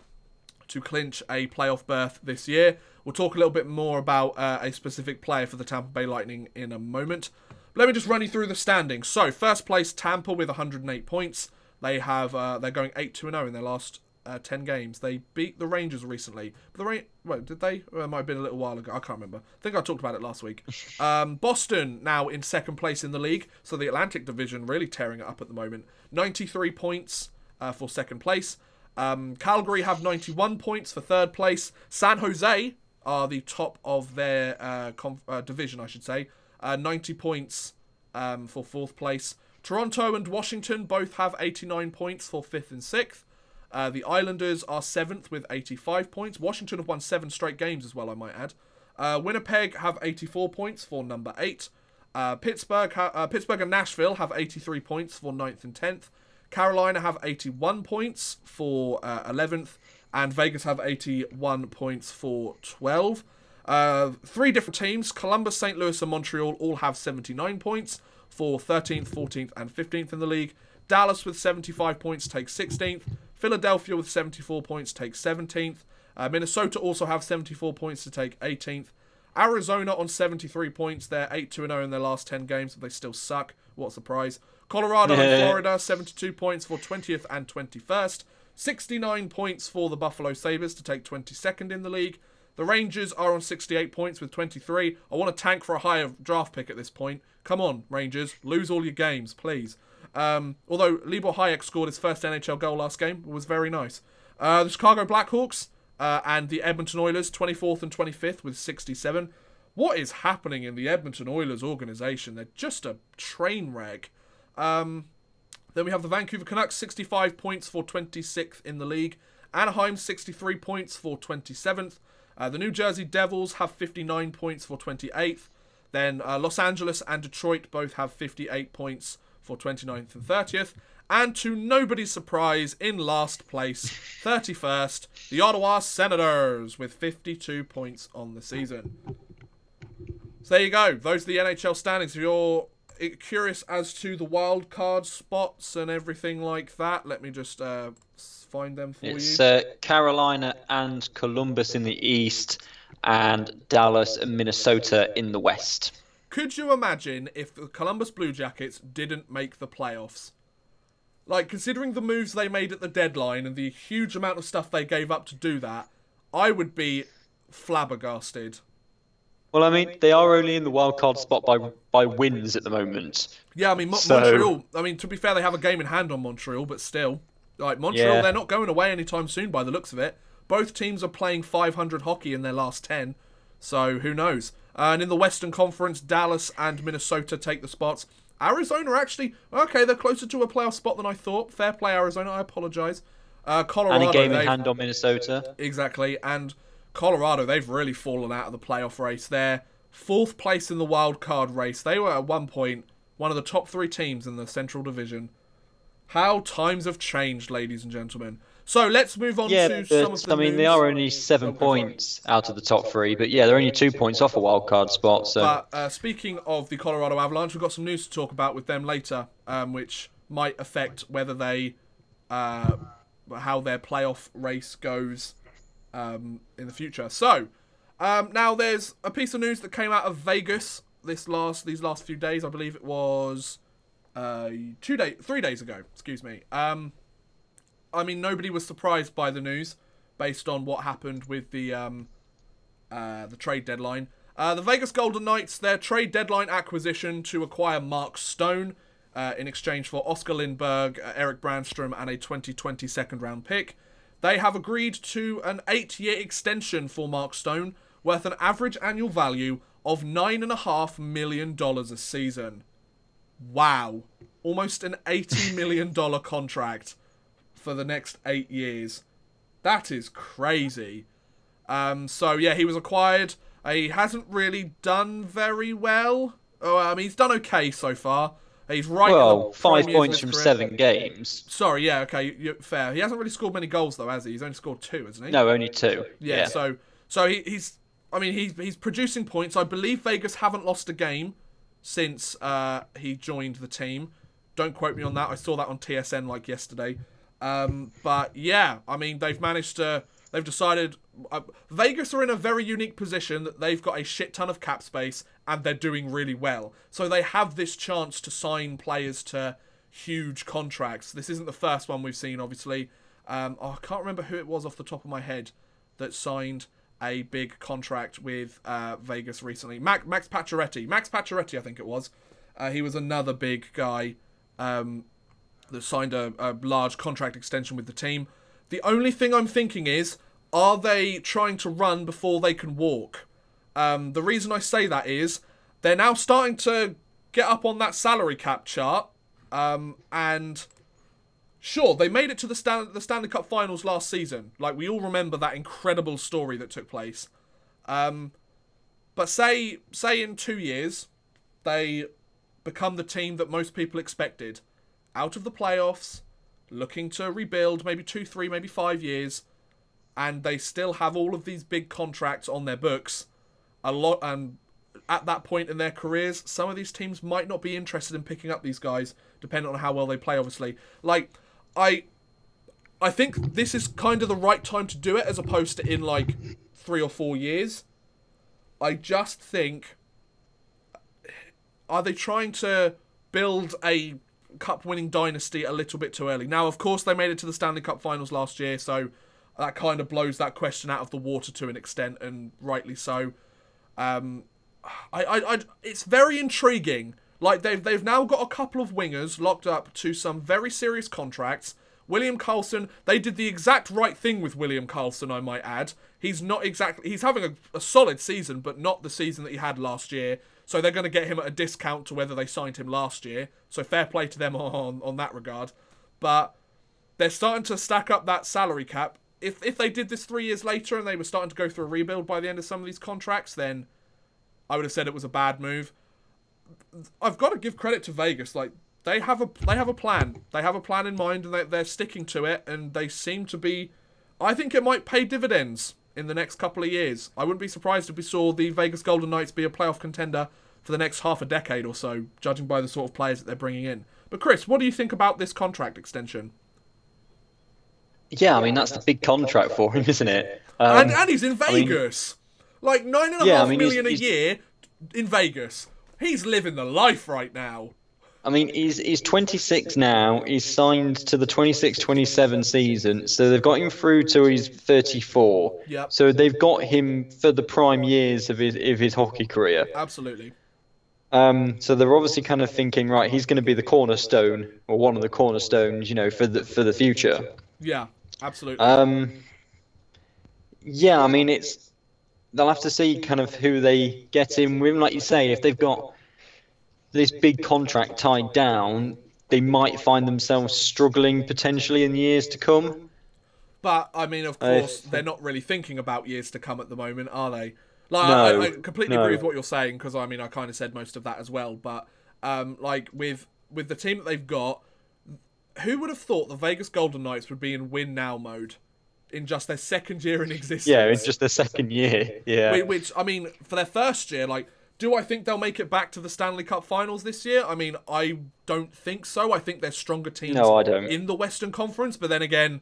to clinch a playoff berth this year. We'll talk a little bit more about a specific player for the Tampa Bay Lightning in a moment. But let me just run you through the standings. So, first place, Tampa with 108 points. They're going 8-2-0 in their last 10 games. They beat the Rangers recently. But did they? Or it might have been a little while ago. I can't remember. I think I talked about it last week. Boston now in second place in the league. So the Atlantic Division really tearing it up at the moment. 93 points for second place. Calgary have 91 points for third place. San Jose are the top of their division, I should say. 90 points for fourth place. Toronto and Washington both have 89 points for fifth and sixth. The Islanders are 7th with 85 points. Washington have won 7 straight games as well, I might add. Winnipeg have 84 points for number 8. Pittsburgh and Nashville have 83 points for 9th and 10th. Carolina have 81 points for 11th. And Vegas have 81 points for 12th. 3 different teams, Columbus, St. Louis and Montreal, all have 79 points for 13th, 14th and 15th in the league. Dallas with 75 points takes 16th. Philadelphia with 74 points takes 17th. Minnesota also have 74 points to take 18th. Arizona on 73 points. They're 8-2-0 in their last 10 games, but they still suck. What a surprise. Colorado and Florida, 72 points for 20th and 21st. 69 points for the Buffalo Sabres to take 22nd in the league. The Rangers are on 68 points with 23. I want to tank for a higher draft pick at this point. Come on, Rangers. Lose all your games, please. Although Libor Hayek scored his first NHL goal last game. It was very nice. The Chicago Blackhawks and the Edmonton Oilers, 24th and 25th with 67. What is happening in the Edmonton Oilers organization? They're just a train wreck. Then we have the Vancouver Canucks, 65 points for 26th in the league. Anaheim, 63 points for 27th. The New Jersey Devils have 59 points for 28th. Then Los Angeles and Detroit both have 58 points for 29th and 30th. And to nobody's surprise, in last place, 31st, the Ottawa Senators with 52 points on the season. So there you go. Those are the NHL standings. If you're curious as to the wild card spots and everything like that, let me just find them for you. It's Carolina and Columbus in the East and Dallas and Minnesota in the West. Could you imagine if the Columbus Blue Jackets didn't make the playoffs? Like, considering the moves they made at the deadline and the huge amount of stuff they gave up to do that, I would be flabbergasted. Well, I mean, they are only in the wild card spot by wins at the moment. Yeah, I mean, Montreal, I mean, to be fair, they have a game in hand on Montreal, but still. Like, Montreal, They're not going away anytime soon by the looks of it. Both teams are playing 500 hockey in their last 10. So who knows? And in the Western Conference, Dallas and Minnesota take the spots. Arizona actually, okay, they're closer to a playoff spot than I thought. Fair play, Arizona. I apologize. Colorado, and a game in hand on Minnesota. Exactly, and Colorado, they've really fallen out of the playoff race. They're 4th place in the wild card race. They were at one point one of the top 3 teams in the Central Division. How times have changed, ladies and gentlemen. So let's move on to some of the news. They are only 7 points out of the top 3, but yeah, they're only 2 points off a wild card spot. So, but speaking of the Colorado Avalanche, we've got some news to talk about with them later, which might affect whether they, how their playoff race goes in the future. So now there's a piece of news that came out of Vegas these last few days. I believe it was 3 days ago. Excuse me. I mean, nobody was surprised by the news based on what happened with the trade deadline. The Vegas Golden Knights, their trade deadline acquisition to acquire Mark Stone in exchange for Oscar Lindberg, Eric Brandstrom, and a 2020 second-round pick. They have agreed to an 8-year extension for Mark Stone, worth an average annual value of $9.5 million a season. Wow. Almost an $80 million contract for the next 8 years. That is crazy. So, yeah, he was acquired. He hasn't really done very well. I mean, he's done okay so far. He's right. Well, 5 points from 7 games. Sorry, yeah, okay, fair. He hasn't really scored many goals though, has he? He's only scored 2, hasn't he? No, only 2. Yeah. So he's producing points. I believe Vegas haven't lost a game since he joined the team. Don't quote me on that. I saw that on TSN like yesterday. But yeah, I mean, they've decided Vegas are in a very unique position that they've got a shit ton of cap space and they're doing really well. So they have this chance to sign players to huge contracts. This isn't the first one we've seen, obviously. I can't remember who it was off the top of my head that signed a big contract with Vegas recently. Max Pacioretty, I think it was. He was another big guy that signed a large contract extension with the team. The only thing I'm thinking is, are they trying to run before they can walk? The reason I say that is, they're now starting to get up on that salary cap chart. And sure, they made it to the Stanley Cup Finals last season. Like, we all remember that incredible story that took place. But say in 2 years, they become the team that most people expected. Out of the playoffs, looking to rebuild, maybe 2, 3, maybe 5 years, and they still have all of these big contracts on their books. And at that point in their careers, some of these teams might not be interested in picking up these guys, depending on how well they play, obviously. Like, I think this is kind of the right time to do it, as opposed to in, like, 3 or 4 years. I just think, are they trying to build a cup-winning dynasty a little bit too early? Now, of course, they made it to the Stanley Cup Finals last year, so that kind of blows that question out of the water to an extent, and rightly so. It's very intriguing. Like, they've now got a couple of wingers locked up to some very serious contracts. William Karlsson, they did the exact right thing with William Karlsson, I might add. He's having a solid season, but not the season that he had last year. So they're going to get him at a discount to whether they signed him last year. So fair play to them on that regard. But they're starting to stack up that salary cap. If they did this 3 years later and they were starting to go through a rebuild by the end of some of these contracts, then I would have said it was a bad move. I've got to give credit to Vegas. Like, they have a plan. They have a plan in mind, and they're sticking to it. And they seem to be. I think it might pay dividends in the next couple of years. I wouldn't be surprised if we saw the Vegas Golden Knights be a playoff contender for the next half a decade or so, judging by the sort of players that they're bringing in. But Chris, what do you think about this contract extension? Yeah, I mean, that's the big contract for him, isn't it? And he's in Vegas. Like, $9.5 million a year in Vegas. He's living the life right now. I mean, he's 26 now. He's signed to the 26-27 season, so they've got him through till he's 34. Yep. So they've got him for the prime years of his hockey career. Absolutely. So they're obviously kind of thinking, right, he's going to be the cornerstone, or one of the cornerstones, for the future. Yeah, absolutely. Yeah, I mean, it's they'll have to see kind of who they get in with. Like you say, if they've got this big contract tied down, they might find themselves struggling potentially in the years to come. But, I mean, of course, they're not really thinking about years to come at the moment, are they? Like, No, I completely agree with what you're saying, because, I mean, I kind of said most of that as well. But, like, with the team that they've got, who would have thought the Vegas Golden Knights would be in win now mode in just their second year in existence? Yeah, it's just their second year. Yeah. Which, I mean, for their first year, like, do I think they'll make it back to the Stanley Cup Finals this year? I mean, I don't think so. I think there's stronger teams in the Western Conference. But then again,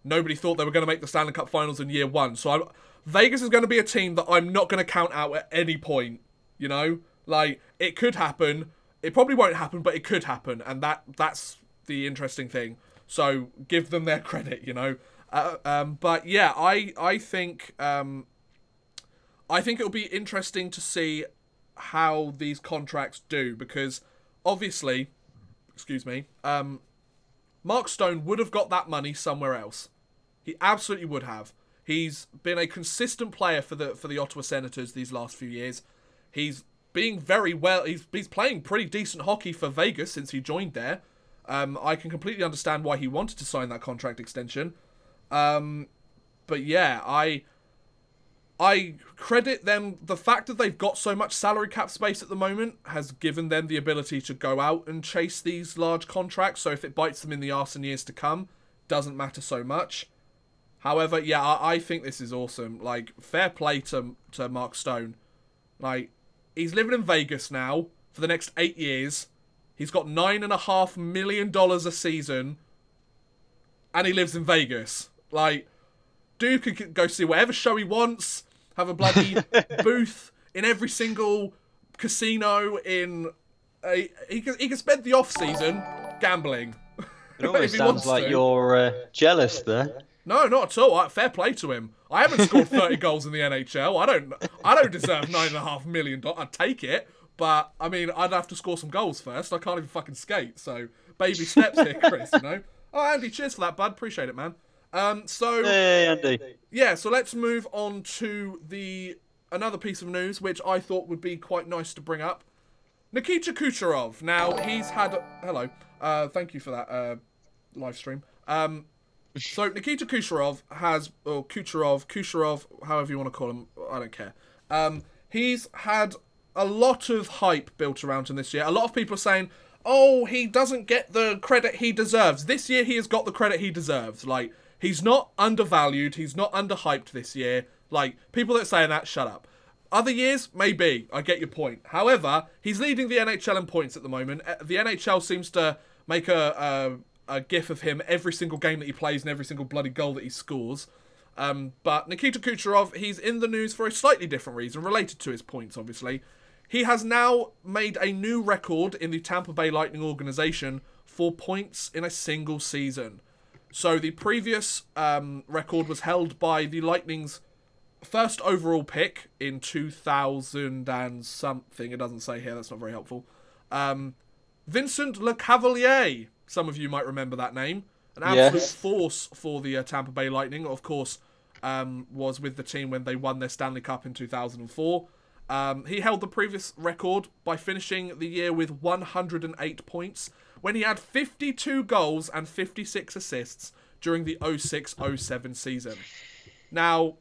nobody thought they were going to make the Stanley Cup Finals in year one. So Vegas is going to be a team that I'm not going to count out at any point. You know? Like, it could happen. It probably won't happen, but it could happen. And that's the interesting thing. So give them their credit, you know? But yeah, I think it'll be interesting to see how these contracts do, because obviously, Mark Stone would have got that money somewhere else. He absolutely would have. He's been a consistent player for the Ottawa Senators these last few years. He's being very well. He's playing pretty decent hockey for Vegas since he joined there. I can completely understand why he wanted to sign that contract extension. But yeah, I credit them. The fact that they've got so much salary cap space at the moment has given them the ability to go out and chase these large contracts. So if it bites them in the arse in years to come, doesn't matter so much. However, yeah, I think this is awesome. Like, fair play to Mark Stone. Like, he's living in Vegas now for the next 8 years. He's got $9.5 million a season, and he lives in Vegas. Like, dude could go see whatever show he wants, have a bloody booth in every single casino in... he can spend the off-season gambling. It almost sounds like you're jealous there. No, not at all. Fair play to him. I haven't scored 30 goals in the NHL. I don't deserve $9.5 million. I'd take it, but I mean, I'd have to score some goals first. I can't even fucking skate, so baby steps here, Chris. You know. Oh, Andy, cheers for that, bud. Appreciate it, man. Hey, Andy. Yeah, so let's move on to another piece of news, which I thought would be quite nice to bring up. Nikita Kucherov. Now, he's had... Hello. Thank you for that live stream. So, Nikita Kucherov has... Or Kucherov, however you want to call him. I don't care. He's had a lot of hype built around him this year. A lot of people are saying, oh, he doesn't get the credit he deserves. This year, he has got the credit he deserves. Like, he's not undervalued. He's not underhyped this year. Like, people that are saying that, shut up. Other years, maybe. I get your point. However, he's leading the NHL in points at the moment. The NHL seems to make a gif of him every single game that he plays and every single bloody goal that he scores. But Nikita Kucherov, he's in the news for a slightly different reason, related to his points, obviously. He has now made a new record in the Tampa Bay Lightning organization for points in a single season. So the previous record was held by the Lightning's first overall pick in 2000 and something. It doesn't say here. That's not very helpful. Vincent Lecavalier. Some of you might remember that name. An absolute force for the Tampa Bay Lightning. Of course, was with the team when they won their Stanley Cup in 2004. He held the previous record by finishing the year with 108 points when he had 52 goals and 56 assists during the 06-07 season. Now,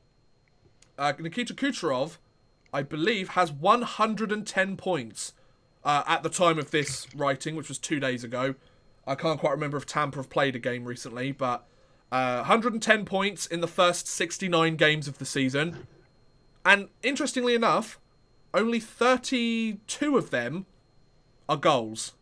Nikita Kucherov, I believe, has 110 points at the time of this writing, which was 2 days ago. I can't quite remember if Tampa have played a game recently, but 110 points in the first 69 games of the season. And interestingly enough, only 32 of them are goals.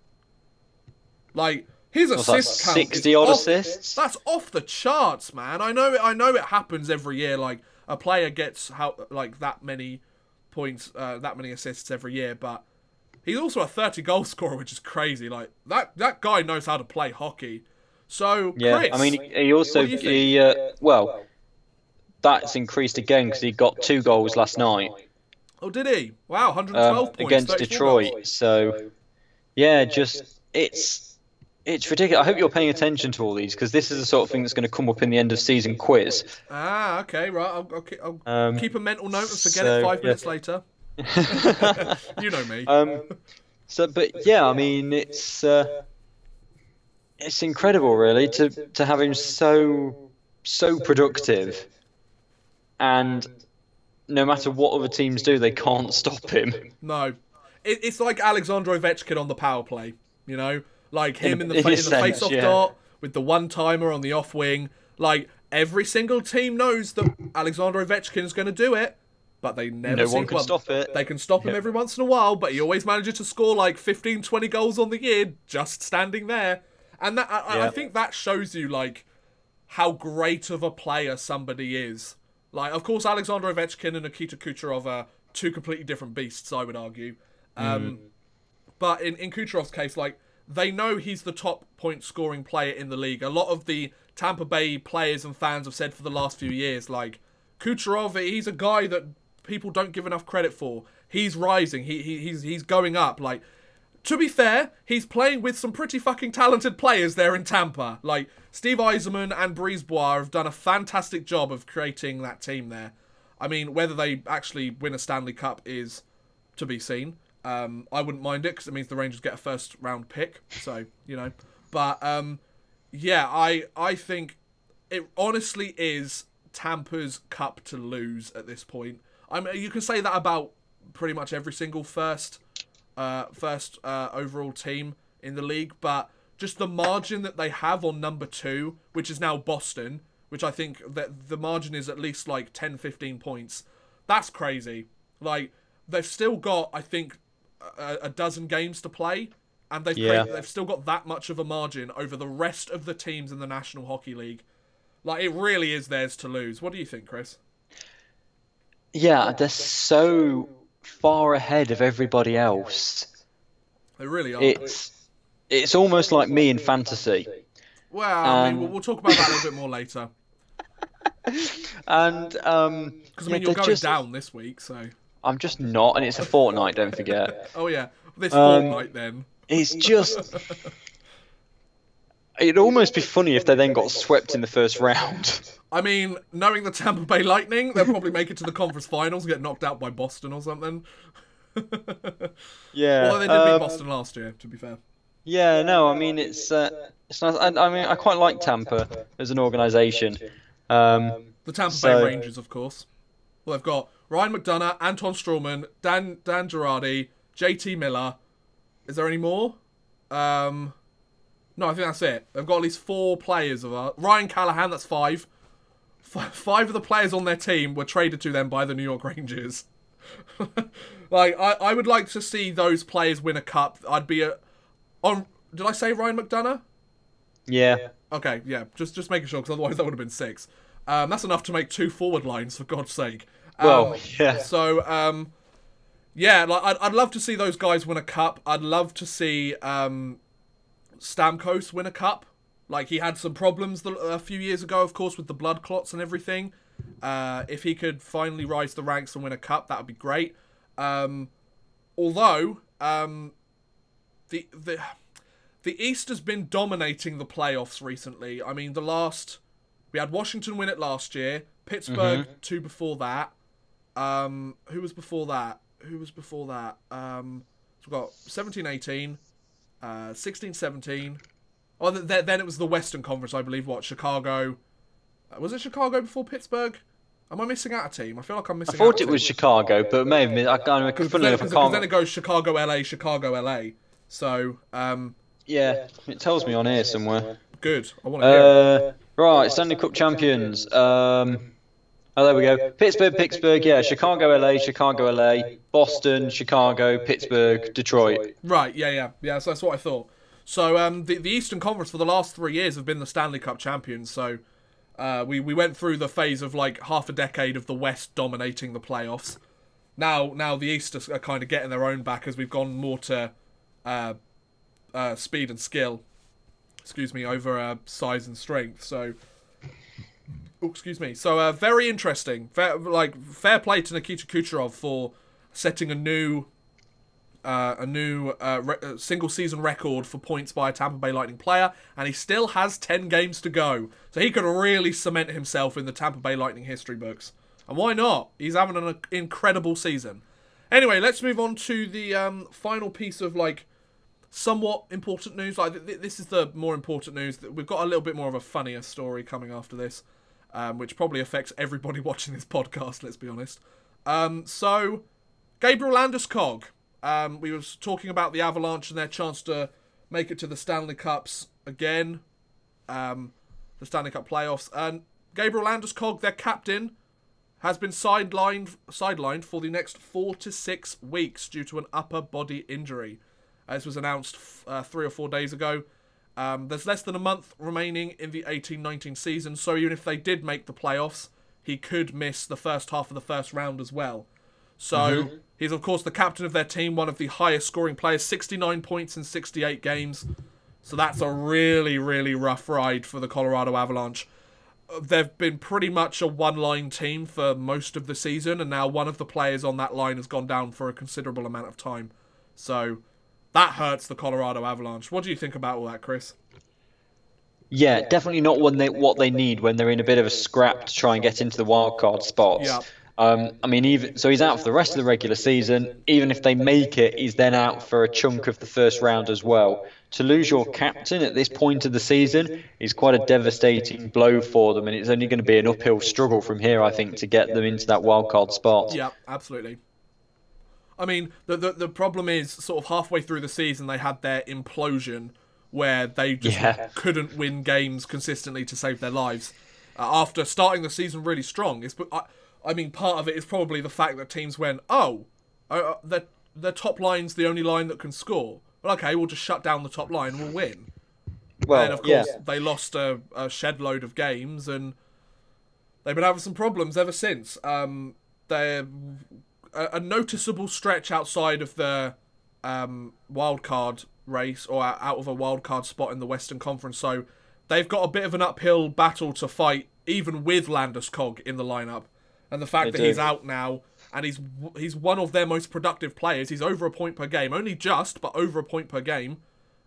Like, his assist count 60 odd assists. That's off the charts, man. I know it happens every year. Like, a player gets that many points, that many assists every year, but he's also a 30 goal scorer, which is crazy. Like, that guy knows how to play hockey. So, yeah, Chris, I mean, he also that's increased again because he got 2 goals last night. Oh, did he? Wow, 112 points against Detroit. Goals. So, yeah, it's It's ridiculous. I hope you're paying attention to all these because this is the sort of thing that's going to come up in the end of season quiz. Ah, okay, right. I'll keep a mental note and forget it So 5 minutes later. You know me. But yeah, I mean, it's incredible, really, to have him so productive, and no matter what other teams do, they can't stop him. No, it's like Alexander Ovechkin on the power play. You know, like him in the sense, face-off yeah. dot with the one-timer on the off wing. Like every single team knows that Alexander Ovechkin is going to do it, but they never. No one can stop it. They can stop him every once in a while, but he always manages to score like 15, 20 goals on the year just standing there. And that I think that shows you like how great of a player somebody is. Like, of course, Alexander Ovechkin and Nikita Kucherov are two completely different beasts, I would argue. But in Kucherov's case, like, they know he's the top point-scoring player in the league. A lot of the Tampa Bay players and fans have said for the last few years, like, Kucherov, he's a guy that people don't give enough credit for. He's rising. He's going up. Like, to be fair, he's playing with some pretty fucking talented players there in Tampa. Like, Steve Yzerman and Brisebois have done a fantastic job of creating that team there. I mean, whether they actually win a Stanley Cup is to be seen. I wouldn't mind it because it means the Rangers get a first-round pick. So, you know. But, yeah, I think it honestly is Tampa's cup to lose at this point. I mean, you can say that about pretty much every single first overall team in the league, but just the margin that they have on number 2, which is now Boston, which I think that the margin is at least like 10, 15 points. That's crazy. Like, they've still got, I think, a dozen games to play, and they've still got that much of a margin over the rest of the teams in the National Hockey League. Like, it really is theirs to lose. What do you think, Chris? Yeah, they're so far ahead of everybody else. They really are. It's almost like me in fantasy. Well, I mean, we'll talk about that a little bit more later. And because I mean, you're going down this week, so I'm just not, and it's a fortnight. Don't forget. Oh yeah, this fortnight then. It's just. It'd almost be funny if they then got swept in the first round. I mean, knowing the Tampa Bay Lightning, they'll probably make it to the conference finals and get knocked out by Boston or something. Yeah. Well, they did beat Boston last year, to be fair. Yeah, no, I mean, it's nice. I mean, I quite like Tampa as an organisation. The Tampa Bay Rangers, of course. Well, they've got Ryan McDonough, Anton Strawman, Dan Girardi, JT Miller. Is there any more? No, I think that's it. They've got at least 4 players. Ryan Callahan, that's 5. 5 of the players on their team were traded to them by the New York Rangers. Like, I would like to see those players win a cup. I'd be did I say Ryan McDonough? Yeah. Okay, yeah. Just making sure, because otherwise that would have been 6. That's enough to make 2 forward lines, for God's sake. Well, yeah. So, yeah, like I'd love to see those guys win a cup. I'd love to see Stamkos win a cup. Like, he had some problems a few years ago, of course, with the blood clots and everything. If he could finally rise the ranks and win a cup, that would be great. Although, the East has been dominating the playoffs recently. I mean, we had Washington win it last year. Pittsburgh 2 before that. Who was before that? So we've got 17-18, 16-17. Oh, then it was the Western Conference, I believe. What, Chicago? Was it Chicago before Pittsburgh? Am I missing out a team? I feel like I'm missing out. I thought it was Chicago, but it may have been. Because then it goes Chicago, LA. So, yeah, it tells me on here somewhere. Good. I want to hear it. Right, Stanley Cup champions. Oh, there we go. Pittsburgh, yeah. Chicago, LA. Boston, Chicago, Pittsburgh, Detroit. Right, yeah. So that's what I thought. So, the Eastern Conference for the last 3 years have been the Stanley Cup champions. So, we went through the phase of like half a decade of the West dominating the playoffs. Now the East are kind of getting their own back as we've gone more to speed and skill. Over size and strength. So, So, very interesting. Fair play to Nikita Kucherov for setting a new a new single season record for points by a Tampa Bay Lightning player, and he still has 10 games to go. So he could really cement himself in the Tampa Bay Lightning history books. And why not? He's having an incredible season. Anyway, let's move on to the final piece of somewhat important news. This is the more important news. We've got a little bit more of a funnier story coming after this, which probably affects everybody watching this podcast, let's be honest. So, Gabriel Landeskog. We were talking about the Avalanche and their chance to make it to the Stanley Cups again. The Stanley Cup playoffs. And Gabriel Landeskog, their captain, has been sidelined for the next 4 to 6 weeks due to an upper body injury. This was announced 3 or 4 days ago. There's less than a month remaining in the 18-19 season, so even if they did make the playoffs, he could miss the first half of the first round as well. So he's, of course, the captain of their team, one of the highest scoring players, 69 points in 68 games. So that's a really, really rough ride for the Colorado Avalanche. They've been pretty much a one-line team for most of the season, and now one of the players on that line has gone down for a considerable amount of time. So that hurts the Colorado Avalanche. What do you think about all that, Chris? Yeah, definitely not what they need when they're in a bit of a scrap to try and get into the wildcard spots. Yeah. I mean, he's out for the rest of the regular season. Even if they make it, he's then out for a chunk of the first round as well. To lose your captain at this point of the season is quite a devastating blow for them, and it's only going to be an uphill struggle from here, I think, to get them into that wildcard spot. Yeah, absolutely. I mean, the problem is sort of halfway through the season they had their implosion where they just couldn't win games consistently to save their lives. After starting the season really strong, I mean, part of it is probably the fact that teams went, their top line's the only line that can score. Well, okay, we'll just shut down the top line and we'll win. Well, and of course, they lost a shed load of games, and they've been having some problems ever since. They're a noticeable stretch outside of the wildcard race, or out of a wildcard spot in the Western Conference, so they've got a bit of an uphill battle to fight, even with Landeskog in the lineup. And the fact that he's out now, and he's one of their most productive players. He's over a point per game. Only just, but over a point per game.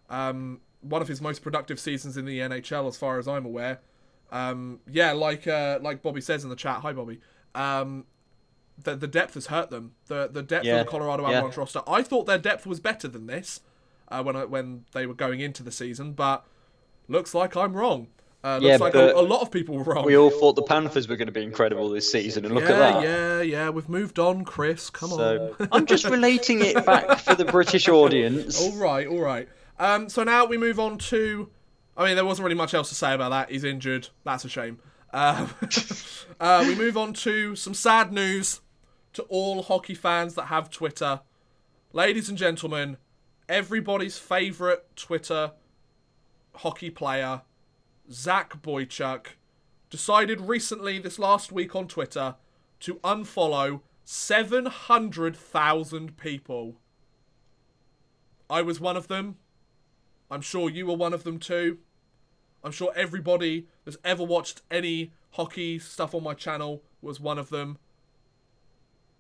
One of his most productive seasons in the NHL, as far as I'm aware. Like Bobby says in the chat. Hi, Bobby. The depth has hurt them. The depth of the Colorado Avalanche roster. I thought their depth was better than this when they were going into the season, but looks like I'm wrong. Looks like a lot of people were wrong. We all thought the Panthers were going to be incredible this season, and look at that. Yeah, we've moved on, Chris. Come on. I'm just relating it back for the British audience. All right. So now we move on to... I mean, there wasn't really much else to say about that. He's injured. That's a shame. We move on to some sad news to all hockey fans that have Twitter. Ladies and gentlemen, everybody's favourite Twitter hockey player, Zach Boychuk, decided recently, this last week on Twitter, to unfollow 700,000 people. I was one of them. I'm sure you were one of them too. I'm sure everybody that's ever watched any hockey stuff on my channel was one of them.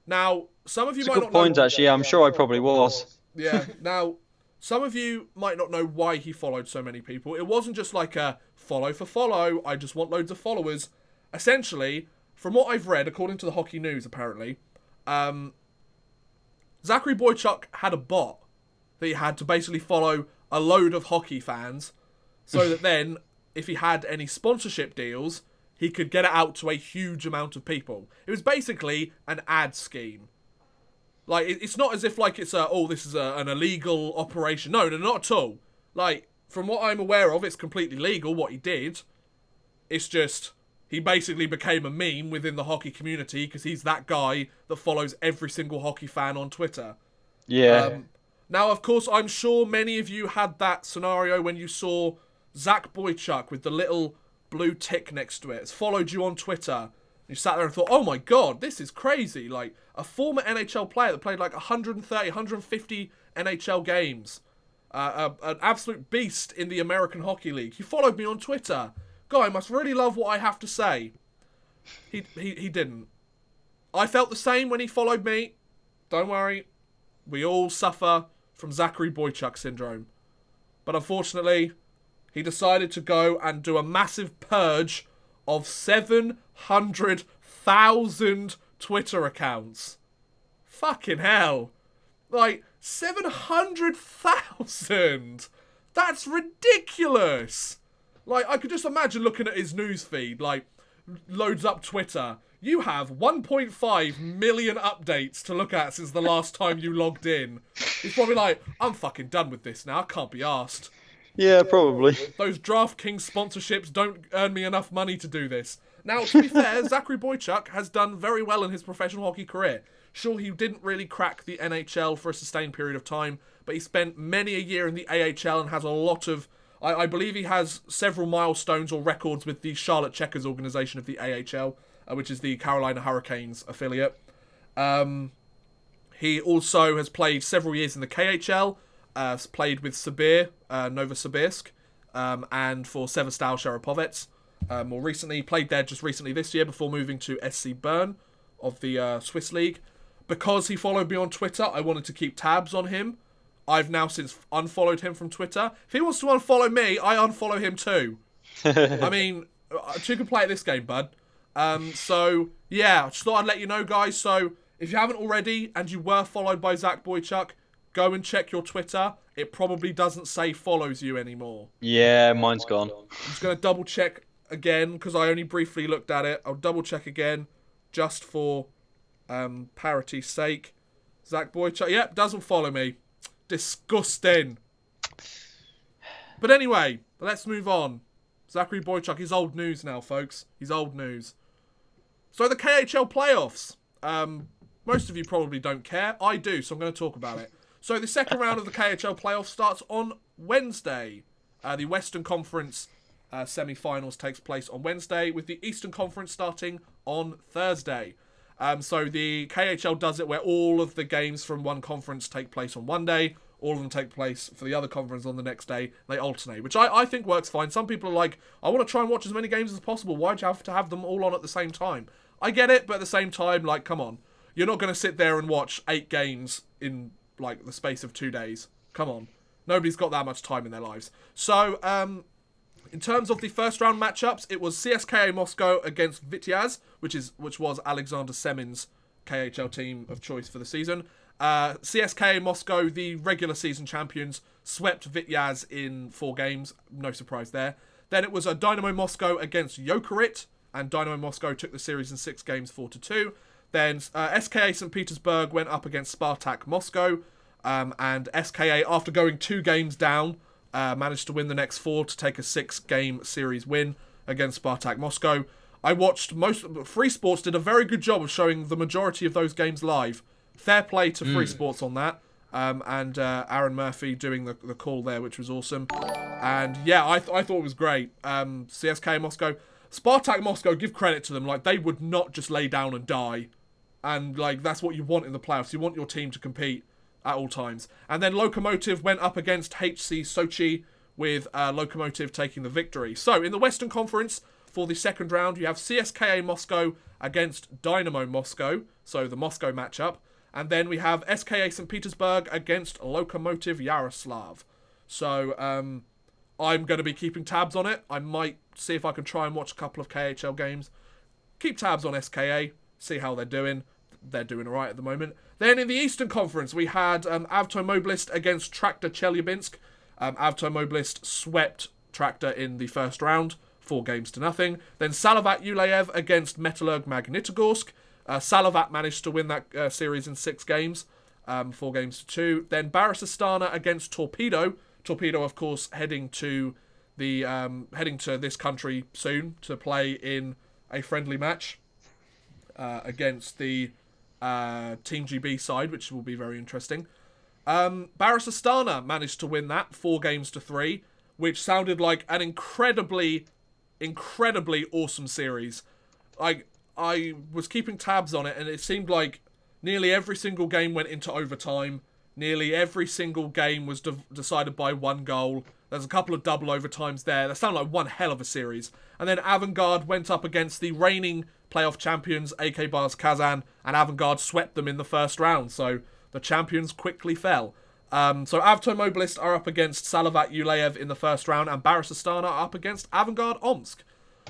Now, some of you might not know... Good point, actually. Yeah, I'm sure I probably was. Yeah. Now, some of you might not know why he followed so many people. It wasn't just like a follow for follow, I just want loads of followers. Essentially, from what I've read, according to the Hockey News, apparently, Zachary Boychuk had a bot that he had to basically follow a load of hockey fans, so that then, if he had any sponsorship deals, he could get it out to a huge amount of people. It was basically an ad scheme. Like, it's not as if, like, it's this is an illegal operation. No, not at all. Like, from what I'm aware of, it's completely legal, what he did. It's just, he basically became a meme within the hockey community, because he's that guy that follows every single hockey fan on Twitter. Yeah. Now, of course, I'm sure many of you had that scenario when you saw Zach Boychuk with the little blue tick next to it. It's followed you on Twitter. You sat there and thought, oh my god, this is crazy. Like, a former NHL player that played like 130, 150 NHL games. An absolute beast in the American Hockey League. He followed me on Twitter. Guy must really love what I have to say. He didn't. I felt the same when he followed me. Don't worry. we all suffer from Zachary Boychuk syndrome. But unfortunately, he decided to go and do a massive purge of 700,000 Twitter accounts. Fucking hell. Like, 700,000! That's ridiculous! Like, I could just imagine looking at his newsfeed, like, loads up Twitter. You have 1.5 million updates to look at since the last time you logged in. He's probably like, I'm fucking done with this now, I can't be arsed. Yeah, probably. Those DraftKings sponsorships don't earn me enough money to do this. Now, to be fair, Zachary Boychuk has done very well in his professional hockey career. Sure, he didn't really crack the NHL for a sustained period of time, but he spent many a year in the AHL and has a lot of... I believe he has several milestones or records with the Charlotte Checkers organisation of the AHL, which is the Carolina Hurricanes affiliate. He also has played several years in the KHL, played with Sibir, Novosibirsk, and for Severstal Sharapovets. More recently, played there just recently this year before moving to SC Bern of the Swiss League. Because he followed me on Twitter, I wanted to keep tabs on him. I've now since unfollowed him from Twitter. If he wants to unfollow me, I unfollow him too. I mean, two can play at this game, bud. So, yeah, I just thought I'd let you know, guys. So, if you haven't already, and you were followed by Zach Boychuk, go and check your Twitter. It probably doesn't say follows you anymore. Yeah, mine's gone. I'm just going to double check again, because I only briefly looked at it. I'll double check again, just for parity's sake. Zach Boychuk, yep, doesn't follow me. Disgusting. But anyway, let's move on. Zachary Boychuk, he's old news now, folks. He's old news. So the KHL playoffs. Most of you probably don't care. I do, so I'm going to talk about it. So the second round of the KHL playoffs starts on Wednesday. The Western Conference semi-finals takes place on Wednesday, with the Eastern Conference starting on Thursday. So the KHL does it where all of the games from one conference take place on one day, all of them take place for the other conference on the next day. They alternate, which I think works fine. Some people are like, I want to try and watch as many games as possible. Why'd you have to have them all on at the same time? I get it, but at the same time, like, come on. You're not going to sit there and watch 8 games in, like, the space of 2 days. Come on. Nobody's got that much time in their lives. So, in terms of the first round matchups, it was CSKA Moscow against Vityaz, which was Alexander Semin's KHL team of choice for the season. CSKA Moscow, the regular season champions, swept Vityaz in 4 games. No surprise there. Then it was a Dynamo Moscow against Jokerit, and Dynamo Moscow took the series in 6 games, 4-2. Then SKA St. Petersburg went up against Spartak Moscow, and SKA, after going 2 games down, managed to win the next 4 to take a 6-game series win against Spartak Moscow. I watched Free Sports did a very good job of showing the majority of those games live. Fair play to Free Sports on that. And Aaron Murphy doing the call there, which was awesome. And yeah, I thought it was great. CSKA Moscow, Spartak Moscow, give credit to them. Like, they would not just lay down and die. And like, that's what you want in the playoffs. You want your team to compete at all times. And then Lokomotiv went up against HC Sochi, with Lokomotiv taking the victory. So in the Western Conference, for the second round, you have CSKA Moscow against Dynamo Moscow, so the Moscow matchup. And then we have SKA St. Petersburg against Lokomotiv Yaroslav. So I'm going to be keeping tabs on it. I might see if I can try and watch a couple of KHL games. Keep tabs on SKA, see how they're doing. They're doing all right at the moment. Then in the Eastern Conference, we had Avtomobilist against Traktor Chelyabinsk. Avtomobilist swept Traktor in the first round, 4 games to nothing. Then Salavat Yuleyev against Metallurg Magnitogorsk. Salavat managed to win that series in 6 games, 4 games to 2. Then Baris Astana against Torpedo. Torpedo, of course, heading to this country soon to play in a friendly match against the Team GB side, which will be very interesting. Baris Astana managed to win that 4 games to 3, which sounded like an incredibly awesome series. I was keeping tabs on it, and it seemed like nearly every single game went into overtime. Nearly every single game was decided by 1 goal. There's a couple of double overtimes there. That sounded like one hell of a series. And then Avangard went up against the reigning playoff champions, AK Bars Kazan, and Avangard swept them in the first round. So the champions quickly fell. So Avtomobilist are up against Salavat Yuleev in the first round, and Baris Astana are up against Avangard Omsk.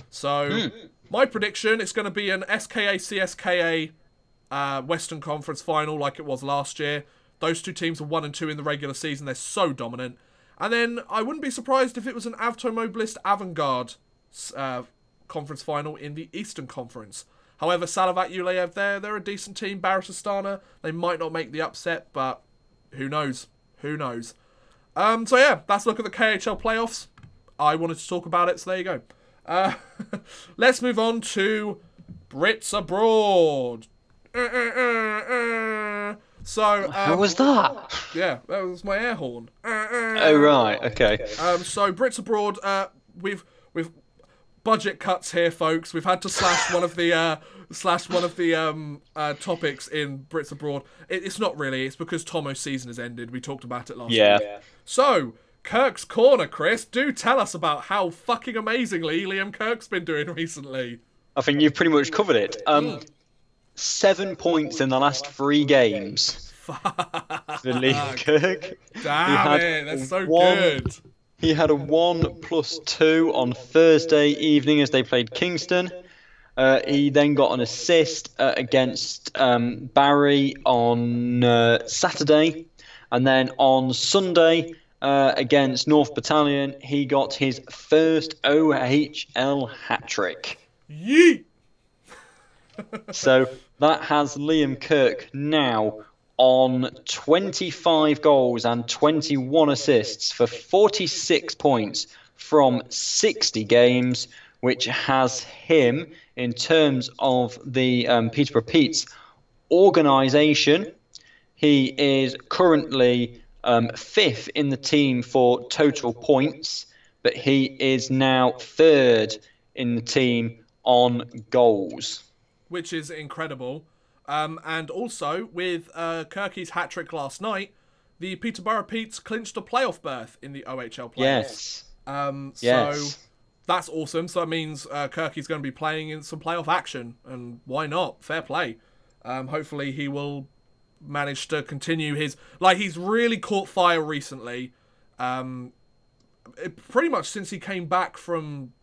So my prediction, it's going to be an SKA-CSKA Western Conference final like it was last year. Those two teams are 1 and 2 in the regular season. They're so dominant. And then I wouldn't be surprised if it was an Avtomobilist Avangard conference final in the Eastern Conference. However, Salavat Yuleev, they're a decent team. Baris Astana, they might not make the upset, but who knows? Who knows? So yeah, that's a look at the KHL playoffs. I wanted to talk about it, so there you go. Let's move on to Brits Abroad. So how was that? Yeah, that was my air horn. Oh right, okay. So Brits Abroad, we've budget cuts here, folks. We've had to slash one of the topics in Brits Abroad. It's not really. It's because Tomo's season has ended. We talked about it last week. So Kirk's Corner, Chris. Do tell us about how fucking amazingly Liam Kirk's been doing recently. I think you've pretty much covered it. 7 points in the last 3 games for Liam Kirk. Damn it, that's so good. He had a 1+2 on Thursday evening as they played Kingston. He then got an assist against Barry on Saturday. And then on Sunday against North Battalion, he got his first OHL hat-trick. Yeet! So that has Liam Kirk now on 25 goals and 21 assists for 46 points from 60 games, which has him, in terms of the Peterborough Pete's organisation, he is currently 5th in the team for total points, but he is now 3rd in the team on goals. Which is incredible. And also, with Kirky's hat-trick last night, the Peterborough Petes clinched a playoff berth in the OHL playoffs. Yes. So that's awesome. So that means Kirky's going to be playing in some playoff action. And why not? Fair play. Hopefully he will manage to continue his... Like, he's really caught fire recently. Pretty much since he came back from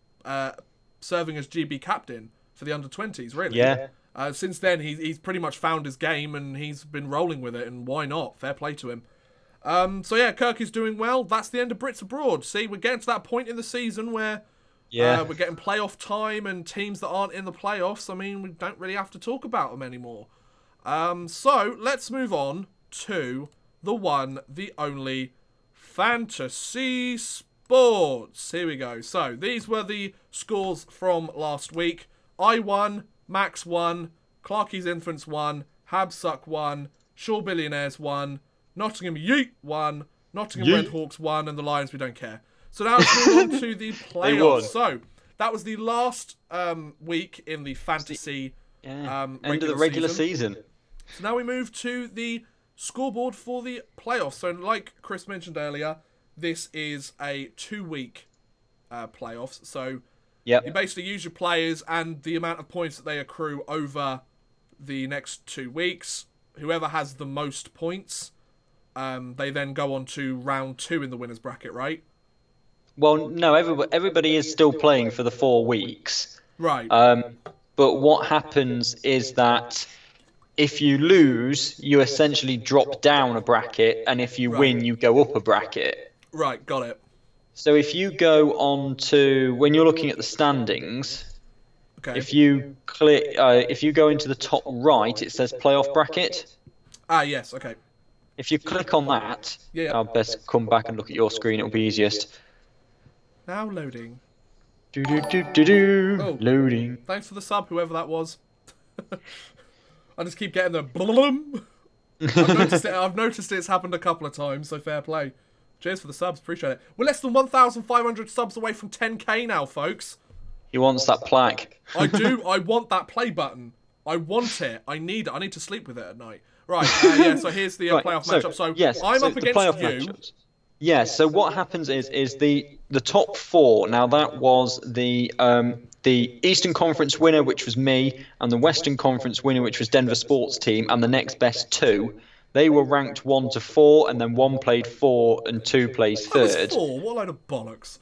serving as GB captain for the under-20s, really. Yeah. Since then, he's pretty much found his game, and he's been rolling with it, and why not? Fair play to him. So yeah, Kirk is doing well. That's the end of Brits Abroad. See, we're getting to that point in the season where we're getting playoff time, and teams that aren't in the playoffs, I mean, we don't really have to talk about them anymore. So let's move on to the one, the only, Fantasy Sports. Here we go. So these were the scores from last week. I won. Max 1, Clarky's Infants 1, Habsuck 1, Shaw Billionaires 1, Nottingham Yeet 1, Nottingham Redhawks 1, and the Lions we don't care. So now let's move on to the playoffs. So that was the last week in the fantasy end of the regular season. So now we move to the scoreboard for the playoffs. So like Chris mentioned earlier, this is a 2-week playoffs. So you basically use your players and the amount of points that they accrue over the next 2 weeks. Whoever has the most points, they then go on to round 2 in the winners bracket, right? Well, no, everybody is still playing for the 4 weeks. Right. But what happens is that if you lose, you essentially drop down a bracket, and if you win, you go up a bracket. Right, got it. So if you go on to, when you're looking at the standings, if you click, if you go into the top right, it says playoff bracket. Ah, yes, okay. If you click on that, I'll best come back and look at your screen, it'll be easiest. Now loading. Loading. Thanks for the sub, whoever that was. I just keep getting the blum. I've noticed it's happened a couple of times, so fair play. Cheers for the subs, appreciate it. We're less than 1,500 subs away from 10k now, folks. He wants that plaque. I do. I want that play button. I want it. I need it. I need to sleep with it at night. Right, so here's the playoff matchup. So I'm up against you. Matchups. Yeah, so what happens is the top 4, now that was the Eastern Conference winner, which was me, and the Western Conference winner, which was Denver Sports Team, and the next best 2. They were ranked 1 to 4, and then 1 played 4 and 2 plays I was third. 4. What a load of bollocks.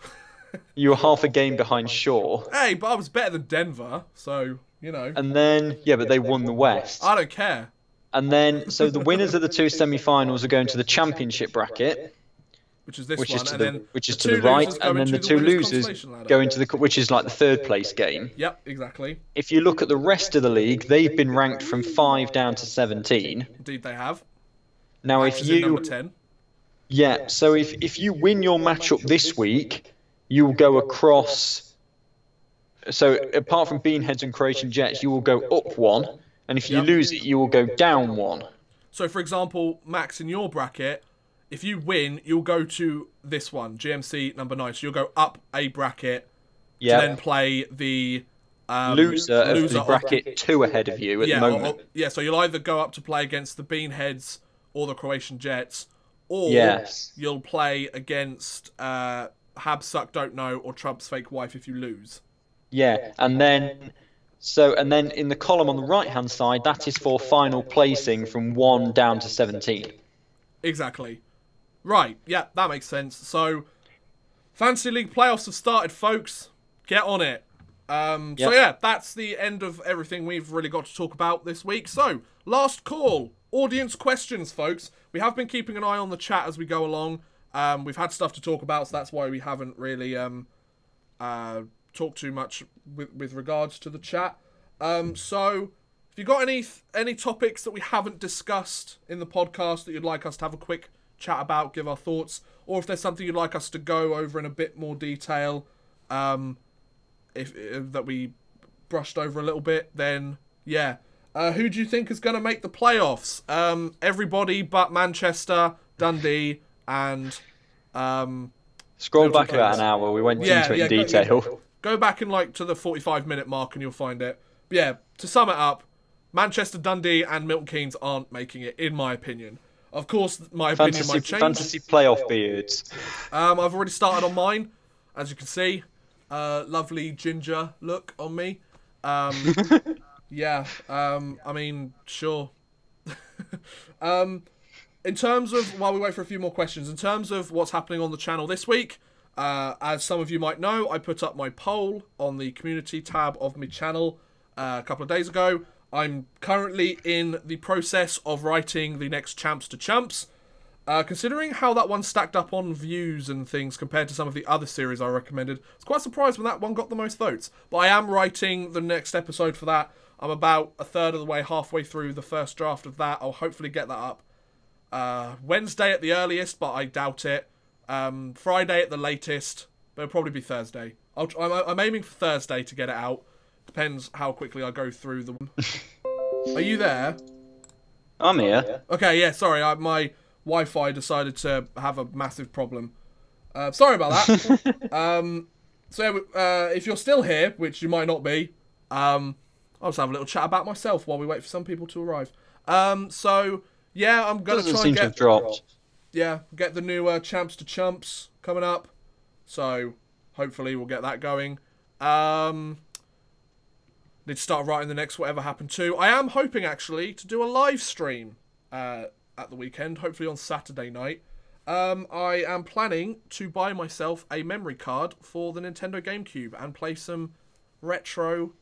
You were half a game behind Shaw. Hey, but I was better than Denver, so, you know. And then, yeah, but they won the West. I don't care. And then, so the winners of the 2 semi-finals are going to the championship bracket, which is this which one, is to and the then which is the to the two right, losers and then the into 2 winners' losers consolation ladder. go into the which is like the 3rd place game. Yep, exactly. If you look at the rest of the league, they've been ranked from 5 down to 17. Indeed, they have. Now, Max if is in you number 10. yeah, so if you win your matchup this week, you will go across. So apart from Beanheads and Croatian Jets, you will go up 1, and if you Yep. lose it, you will go down 1. So, for example, Max, in your bracket, if you win, you'll go to this one, GMC number 9. So you'll go up a bracket to then play the loser of the bracket 2 ahead of you at the moment. Yeah, so you'll either go up to play against the Beanheads or the Croatian Jets, or you'll play against Habsuck Don't Know or Trump's Fake Wife if you lose. Yeah, and then in the column on the right-hand side, that is for final placing from 1 down to 17. Exactly. Right, yeah, that makes sense. So, Fantasy League playoffs have started, folks. Get on it. So yeah, that's the end of everything we've really got to talk about this week. So, last call. Audience questions, folks. We have been keeping an eye on the chat as we go along. We've had stuff to talk about, so that's why we haven't really talked too much with regards to the chat. So, if you've got any topics that we haven't discussed in the podcast that you'd like us to have a quick chat about, give our thoughts, or if there's something you'd like us to go over in a bit more detail, if that we brushed over a little bit, then yeah. Who do you think is going to make the playoffs? Everybody but Manchester, Dundee, and scroll back about an hour. We went into it in detail. Go back in to the 45-minute mark and you'll find it. But yeah, to sum it up, Manchester, Dundee, and Milton Keynes aren't making it, in my opinion. Of course, my opinion might change. Fantasy playoff beards. I've already started on mine, as you can see. Lovely ginger look on me. Yeah, I mean, sure. In terms of, while we wait for a few more questions, in terms of what's happening on the channel this week, as some of you might know, I put up my poll on the community tab of my channel a couple of days ago. I'm currently in the process of writing the next Champs to Chumps. Considering how that one stacked up on views and things compared to some of the other series I recommended, I was quite surprised when that one got the most votes. But I am writing the next episode for that. I'm about a third of the way, halfway through the first draft of that. I'll hopefully get that up Wednesday at the earliest, but I doubt it. Friday at the latest, but it'll probably be Thursday. I'm aiming for Thursday to get it out. Depends how quickly I go through them. Are you there? I'm here. Okay, yeah, sorry. My Wi-Fi decided to have a massive problem. Sorry about that. So if you're still here, which you might not be, I'll just have a little chat about myself while we wait for some people to arrive. So yeah, I'm gonna try and get dropped. Yeah, get the new Champs to Chumps coming up. So hopefully we'll get that going. Need to start writing the next Whatever Happened To. I am hoping actually to do a live stream at the weekend, hopefully on Saturday night. I am planning to buy myself a memory card for the Nintendo GameCube and play some retro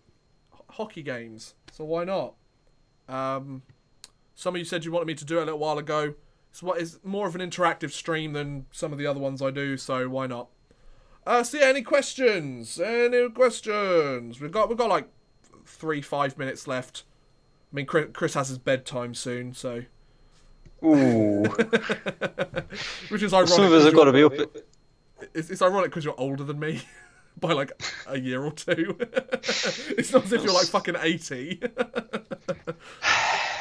hockey games. So why not? Some of you said you wanted me to do it a little while ago. It's what is more of an interactive stream than some of the other ones I do, so why not? So yeah, any questions? Any questions? We've got like 3-5 minutes left. I mean, Chris has his bedtime soon, so. Ooh. Which is ironic. Some of us have got to be up. It's ironic because you're older than me by like a year or two. It's not as if you're like fucking 80.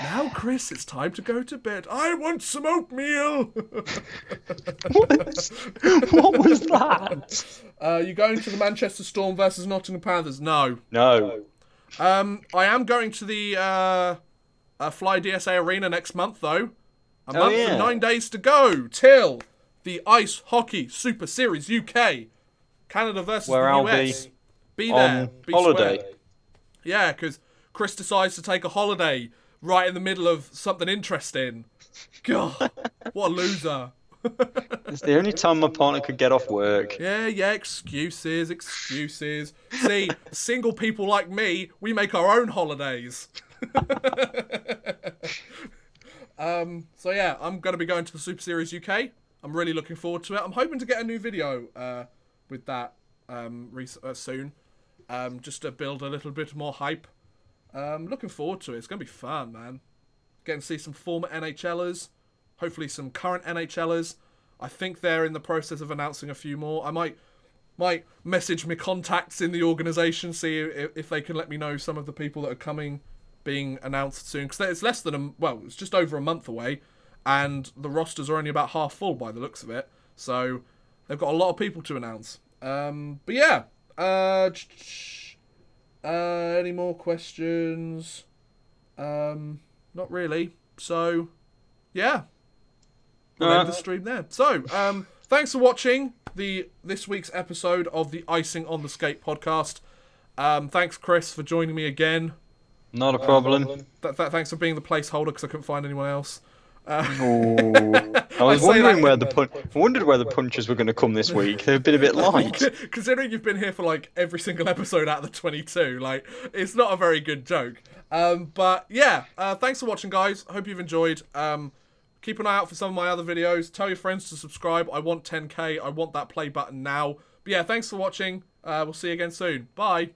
Now, Chris, it's time to go to bed. I want some oatmeal. What was that? You going to the Manchester Storm versus Nottingham Panthers? No. No. I am going to the Fly DSA Arena next month, though. A month and 9 days to go till the Ice Hockey Super Series UK. Canada versus where the I'll US. Be there. On holiday. Square. Yeah, because Chris decides to take a holiday right in the middle of something interesting. God, what a loser. It's the only time my partner could get off work. Yeah, excuses. See, single people like me, we make our own holidays. So yeah, I'm going to be going to the Super Series UK. I'm really looking forward to it. I'm hoping to get a new video with that soon, just to build a little bit more hype. Looking forward to it. It's going to be fun, man. Getting to see some former NHLers, hopefully some current NHLers. I think they're in the process of announcing a few more. I might message my contacts in the organisation, see if they can let me know some of the people that are being announced soon. Because it's less than it's just over a month away, and the rosters are only about half full by the looks of it. So they've got a lot of people to announce. But yeah, any more questions? Not really. So yeah. We'll end the stream there. So, thanks for watching this week's episode of the Icing on the Skate podcast. Thanks, Chris, for joining me again. Not a problem. Thanks for being the placeholder because I couldn't find anyone else. I wondered where the punches were going to come this week. They've been a bit light. Considering you've been here for like every single episode out of the 22, like it's not a very good joke. But yeah, thanks for watching, guys. Hope you've enjoyed. Keep an eye out for some of my other videos. Tell your friends to subscribe. I want 10k. I want that play button now. But yeah, thanks for watching. We'll see you again soon. Bye.